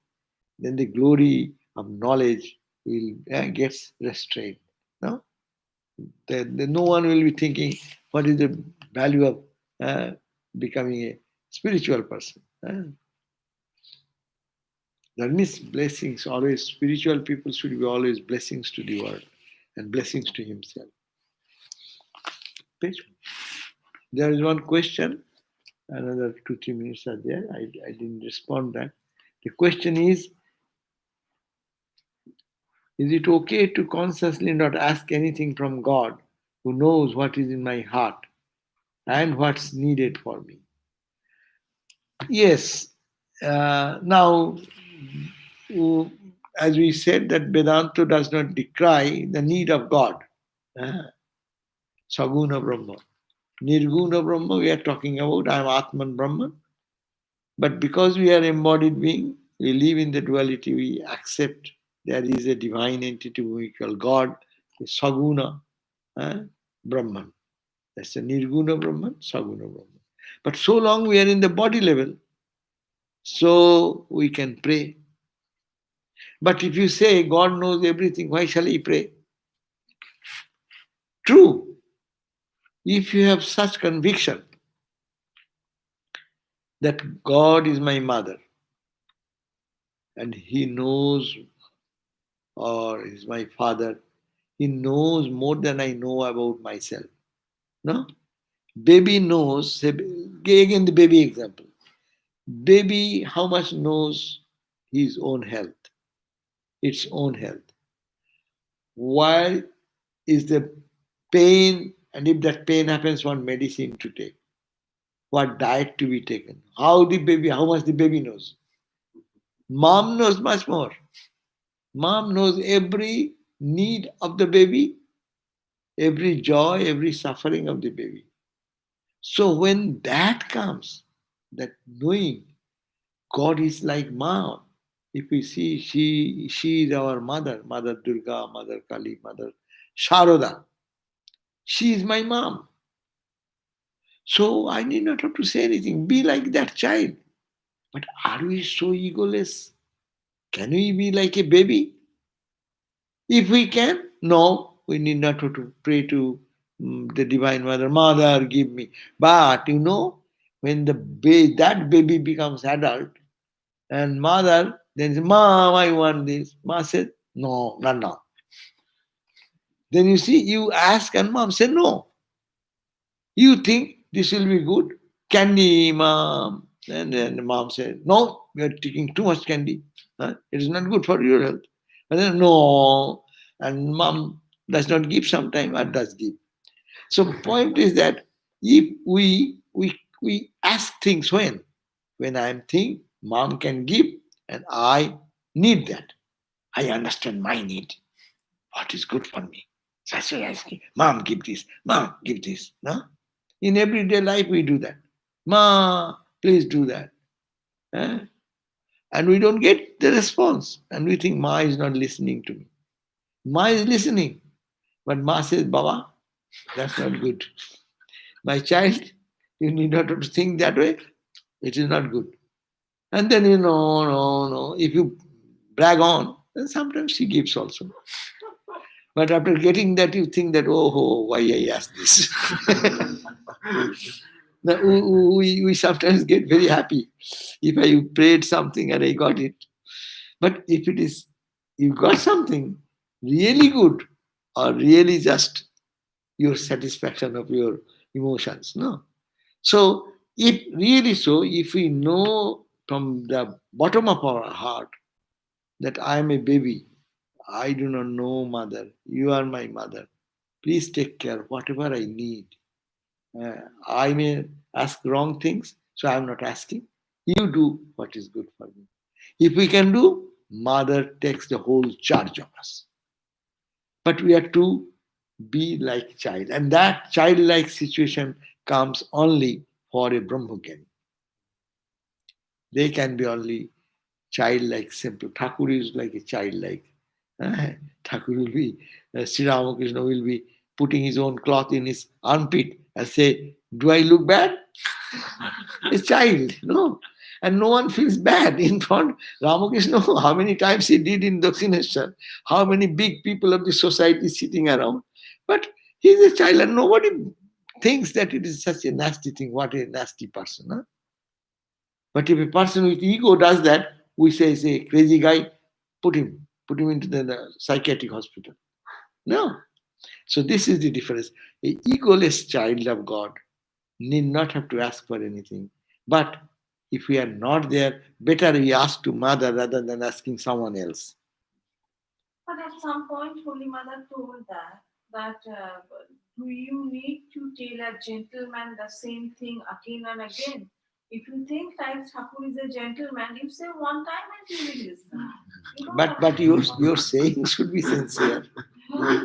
then the glory of knowledge will gets restrained. No, no one will be thinking what is the value of becoming a spiritual person. That means blessings. Always spiritual people should be always blessings to the world and blessings to himself. Page. There is one question. Another 2-3 minutes are there. I didn't respond that. The question is it okay to consciously not ask anything from God who knows what is in my heart and what's needed for me? Yes. Now, as we said, that Vedanta does not decry the need of God. Saguna Brahma. Nirguna Brahma, we are talking about, I am Atman Brahman. But because we are embodied being, we live in the duality, we accept there is a divine entity we call God, the Saguna Brahman. That's the Nirguna Brahman, Saguna Brahman. But so long we are in the body level, so we can pray. But if you say God knows everything, why shall he pray? True. If you have such conviction, that God is my mother and He knows, or is my father. He knows more than I know about myself. No? Baby knows, again the baby example. Baby, how much knows his own health, its own health. Why is the pain, and if that pain happens, what medicine to take, what diet to be taken, how much the baby knows. Mom knows much more. Mom knows every need of the baby, every joy, every suffering of the baby. So when that comes, that knowing God is like mom, if we see she is our mother, Mother Durga, Mother Kali, Mother Sharoda. She is my mom. So I need not have to say anything. Be like that child. But are we so egoless? Can we be like a baby? If we can, no, we need not have to pray to the Divine Mother. Mother, give me. But when that baby becomes adult and mother then says, Mom, I want this. Ma said, no, not now. Then you see, you ask and mom said, no. You think this will be good? Candy, mom. And then the mom said, no, you are taking too much candy. Huh? It is not good for your health. And then, no. And mom does not give sometime, or does give. So point is that if we ask things when I am thinking, mom can give and I need that. I understand my need. What is good for me? So I say, asking, Mom, give this. Mom, give this. No? In everyday life, we do that. Ma, please do that. Eh? And we don't get the response. And we think Ma is not listening to me. Ma is listening. But Ma says, Baba, that's not good. My child, you need not to think that way. It is not good. And then no. If you brag on, then sometimes she gives also. But after getting that, you think that, oh, why I asked this? Now, we sometimes get very happy if I prayed something and I got it. But if it is, you got something really good or really just your satisfaction of your emotions, no? So, if we know from the bottom of our heart that I am a baby, I do not know mother, you are my mother. Please take care, whatever I need. I may ask wrong things, so I am not asking. You do what is good for me. If we can do, mother takes the whole charge of us. But we are to be like child. And that childlike situation comes only for a Brahmogyan. They can be only childlike, simple. Thakur is like a childlike. Thakur will be, Sri Ramakrishna will be putting his own cloth in his armpit and say, do I look bad? A child, no. And no one feels bad. In front, Ramakrishna, how many times he did in Dakshineshwar, how many big people of the society sitting around. But he's a child and nobody thinks that it is such a nasty thing. What a nasty person. Huh? But if a person with ego does that, we say, crazy guy, put him into the psychiatric hospital. No. So this is the difference. A egoless child of God need not have to ask for anything. But if we are not there, better we ask to mother rather than asking someone else. But at some point, Holy Mother told that do you need to tell a gentleman the same thing again and again? If you think like Thakur is a gentleman, you say one time and he will listen. But your saying should be sincere.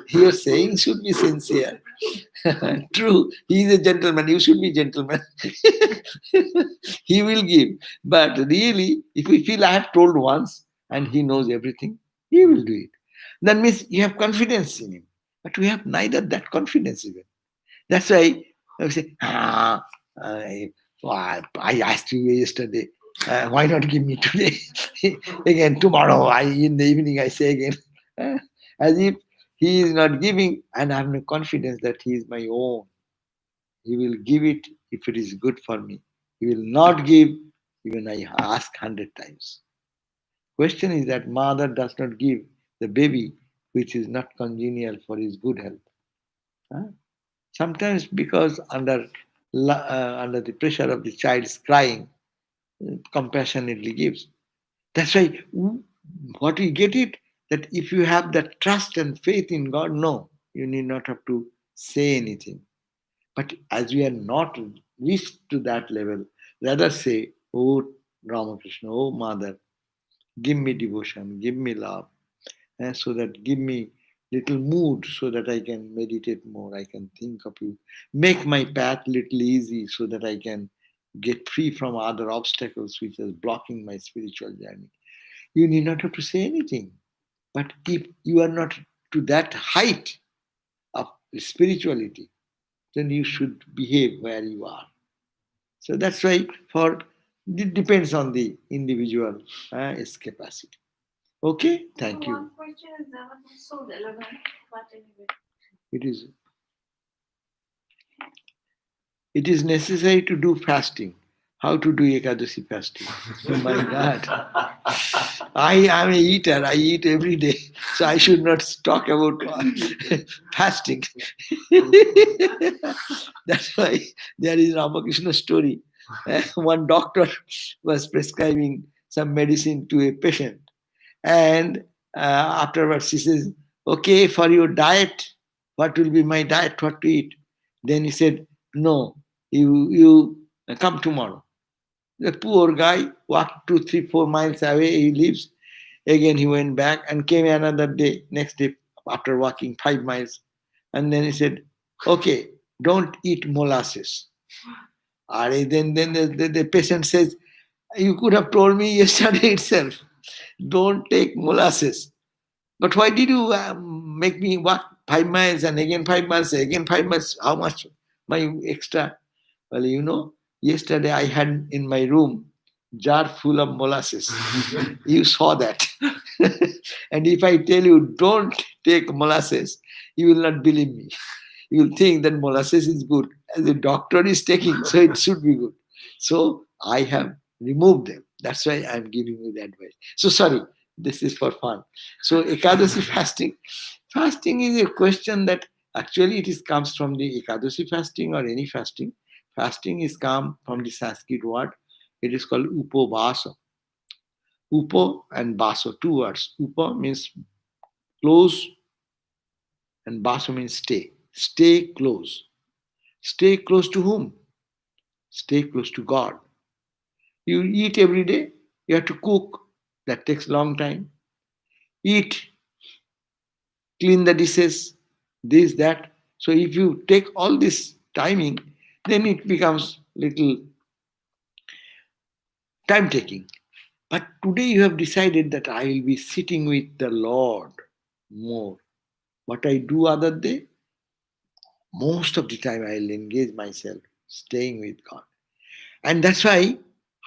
Your saying should be sincere. True, he is a gentleman. You should be gentleman. He will give. But really, if we feel I have told once and he knows everything, he will do it. That means you have confidence in him. But we have neither that confidence even. That's why I say, I asked you yesterday, why not give me today? Again, tomorrow, in the evening, I say again. As if he is not giving, and I have no confidence that he is my own. He will give it if it is good for me. He will not give, even I ask 100 times. Question is that mother does not give the baby which is not congenial for his good health. Huh? Sometimes because under the pressure of the child's crying, compassionately gives. That's why what we get it, that if you have that trust and faith in God, no, you need not have to say anything. But as we are not reached to that level, rather say, oh Ramakrishna, oh Mother, give me devotion, give me love, so that give me little mood so that I can meditate more, I can think of you. Make my path little easy so that I can get free from other obstacles which are blocking my spiritual journey. You need not have to say anything. But if you are not to that height of spirituality, then you should behave where you are. So that's why for it depends on the individual capacity. Okay, So thank you. one question is that was so relevant, but anyway. It is it is necessary to do fasting. How to do Ekadasi fasting? Oh my God. I am a eater. I eat every day. So I should not talk about fasting. That's why there is Ramakrishna story. One doctor was prescribing some medicine to a patient. And afterwards he says, okay, for your diet, what will be my diet, what to eat? Then he said, no, you come tomorrow. The poor guy walked 2, 3, 4 miles away, he lives. Again he went back and came another day, next day, after walking 5 miles. And then he said, okay, don't eat molasses. Then the patient says, you could have told me yesterday itself, don't take molasses. But why did you make me walk 5 miles and again 5 miles, again 5 miles? How much my extra? Well, yesterday I had in my room jar full of molasses. You saw that. And if I tell you don't take molasses, you will not believe me. You will think that molasses is good. As the doctor is taking, so it should be good. So I have removed them. That's why I'm giving you the advice. So sorry, this is for fun. So Ekadasi fasting is a question that actually it is comes from the Ekadasi fasting or any fasting. Fasting is come from the Sanskrit word. It is called upavasa. Upo and baso, two words. Upo means close and baso means stay. Stay close. Stay close to whom? Stay close to God. You eat every day, you have to cook. That takes long time. Eat, clean the dishes, this, that. So if you take all this timing, then it becomes little time taking. But today you have decided that I will be sitting with the Lord more. What I do other day, most of the time I'll engage myself staying with God. And that's why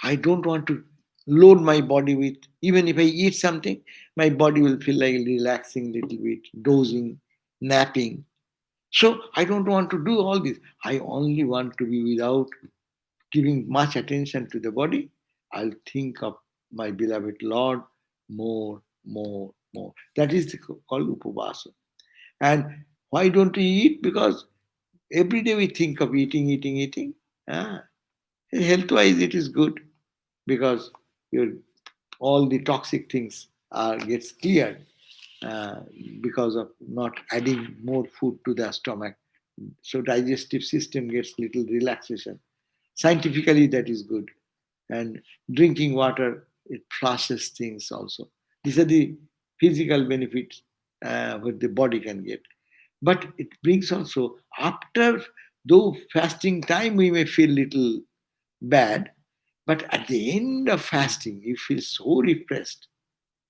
I don't want to load my body with, even if I eat something, my body will feel like relaxing a little bit, dozing, napping. So I don't want to do all this. I only want to be without giving much attention to the body. I'll think of my beloved Lord more, more, more. That is called upavasa. And why don't we eat? Because every day we think of eating, eating, eating. Ah, health wise, it is good because your all the toxic things gets cleared uh, because of not adding more food to the stomach. So digestive system gets little relaxation. Scientifically, that is good. And drinking water, it flushes things also. These are the physical benefits what the body can get. But it brings also after though fasting time we may feel little bad, but at the end of fasting you feel so refreshed.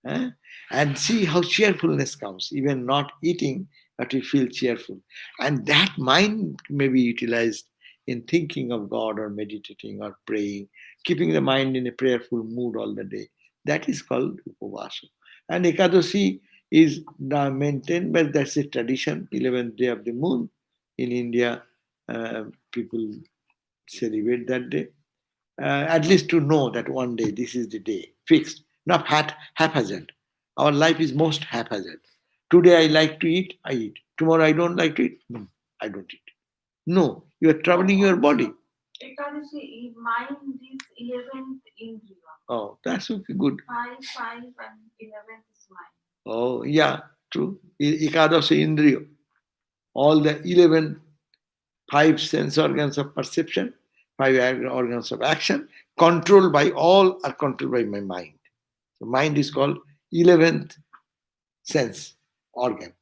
Eh? And see how cheerfulness comes, even not eating, but you feel cheerful. And that mind may be utilized in thinking of God or meditating or praying, keeping the mind in a prayerful mood all the day. That is called upavasa. And Ekadasi is now maintained, but that's a tradition, 11th day of the moon. In India, people celebrate that day. at least to know that one day this is the day, fixed, not haphazard. Our life is most haphazard. Today I like to eat, I eat. Tomorrow I don't like to eat, I don't eat. No, you are troubling your body. Ekadashi, mind is 11th Indriya. Oh, that's okay, good. 5, and 11th is mind. Oh, yeah, true. Ekadasha Indriya. All the 11 five sense organs of perception, five organs of action, controlled by all are controlled by my mind. So mind is called 11th sense organ.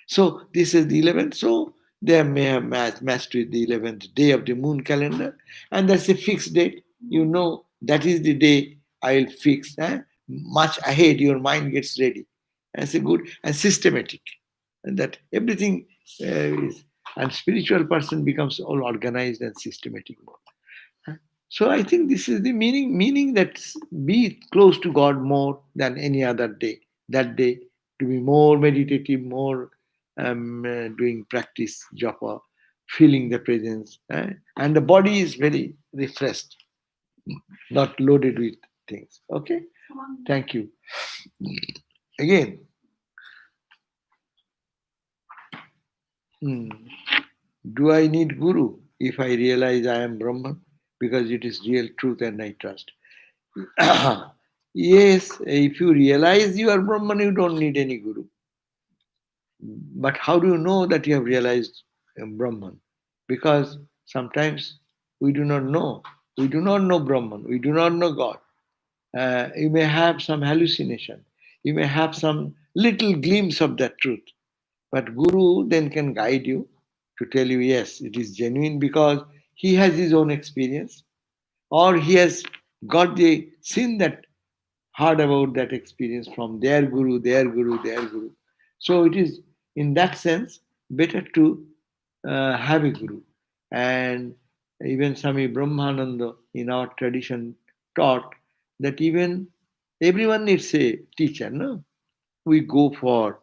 So this is the 11th. So they may have matched with the 11th day of the moon calendar, and that's a fixed date. You know that is the day I'll fix. Much ahead, your mind gets ready. That's a good and systematic. And that everything is, and spiritual person becomes all organized and systematic. So I think this is the meaning that be close to God more than any other day. That day to be more meditative, more doing practice japa, feeling the presence, and the body is very refreshed, not loaded with things. Okay, thank you. Again, hmm, do I need guru if I realize I am Brahman because it is real truth and I trust? Yes, if you realize you are Brahman, you don't need any guru. But how do you know that you have realized Brahman? Because sometimes we do not know. We do not know Brahman. We do not know God. You may have some hallucination. You may have some little glimpse of that truth. But Guru then can guide you to tell you, yes, it is genuine because he has his own experience or he has got the seen that heard about that experience from their guru, their guru, their guru. So it is in that sense better to have a guru. And even Swami Brahmananda in our tradition taught that even everyone needs a teacher. No, we go for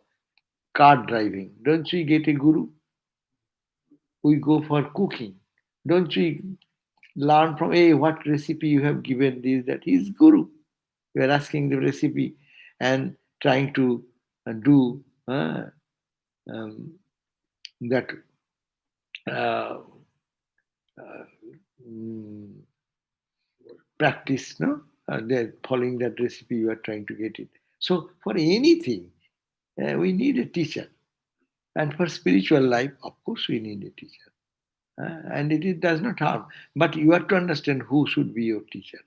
car driving. Don't we get a guru? We go for cooking. Don't we learn from, hey, what recipe you have given this, that? He's guru. We are asking the recipe and trying to do um, that uh, uh, mm, practice, no? They're following that recipe, you are trying to get it. So for anything, we need a teacher. And for spiritual life, of course, we need a teacher. And it does not harm. But you have to understand who should be your teacher.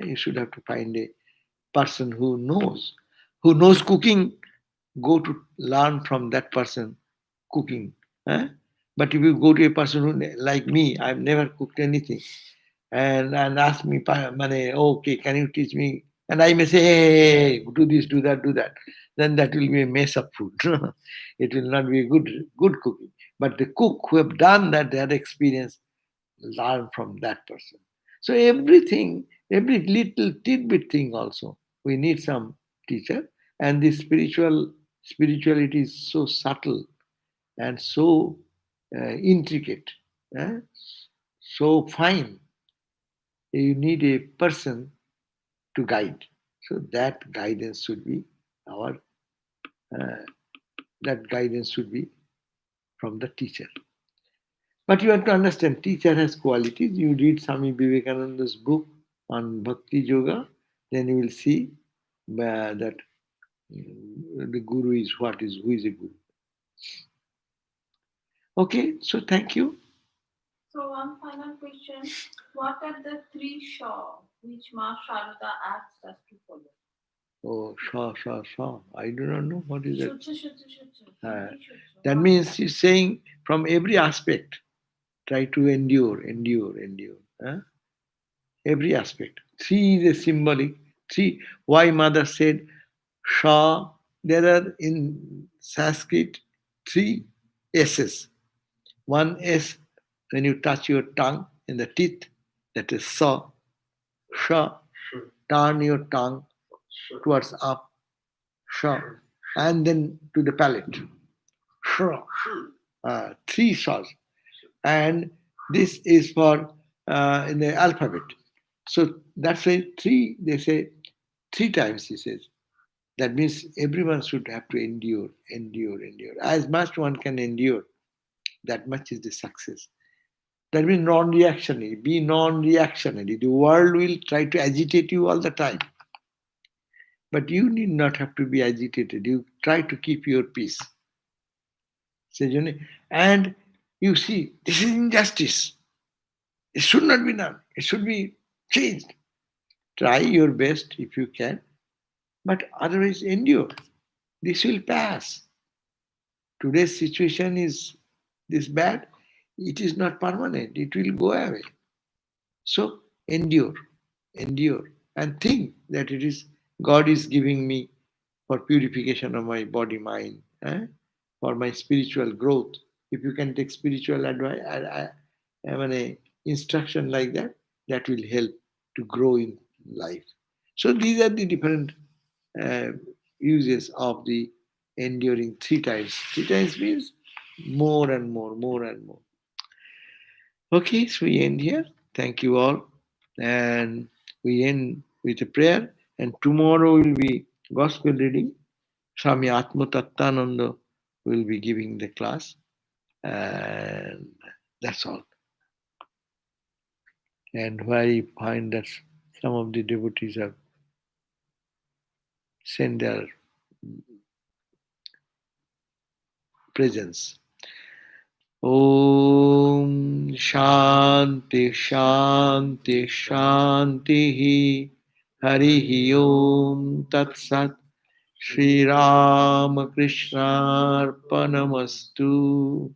You should have to find a person who knows cooking, go to learn from that person cooking. eh? But if you go to a person who, like me, I've never cooked anything, and ask me, okay, can you teach me? And I may say, hey, do this, do that, do that. Then that will be a mess of food. It will not be a good cooking. But the cook who have done that experience, learn from that person. So everything, every little tidbit thing also, we need some teacher. And this spirituality is so subtle and so intricate, eh, so fine. You need a person to guide. So that guidance should be our uh, that guidance should be from the teacher. But you have to understand, teacher has qualities. You read Swami Vivekananda's book on Bhakti Yoga, then you will see that the guru is what is, who is a guru. Okay, so thank you. So one final question. What are the three Shaw which Ma Sharada asks us to follow? Oh, Shaw. I do not know what is that. Shucha. That means he's saying from every aspect, try to endure. Every aspect. Three is a symbolic. Three. Why mother said Sha? There are in Sanskrit three S's. One S when you touch your tongue in the teeth, that is Sa. Sha. Turn your tongue towards up. Sha. And then to the palate. Sha. Three Shas. And this is for in the alphabet. So that's why three, they say three times, he says. That means everyone should have to endure, endure, endure. As much one can endure, that much is the success. That means non-reactionary. Be non-reactionary. The world will try to agitate you all the time. But you need not have to be agitated. You try to keep your peace. And you see, this is injustice. It should not be done. It should be changed. Try your best if you can, but otherwise endure. This will pass. Today's situation is this bad. It is not permanent. It will go away. So endure, endure, and think that it is God is giving me for purification of my body, mind, for my spiritual growth. If you can take spiritual advice, instruction like that, that will help to grow in life. So these are the different uh, uses of the enduring three times. Three times means more and more, more and more. Okay, so we end here. Thank you all. And we end with a prayer. And tomorrow will be gospel reading. Swami Atma Tattananda will be giving the class. And that's all. And where you find that some of the devotees have sent their presence. Om Shanti Shanti Shanti Hari Om Tat Sat Shri Ram Krishna Arpanamastu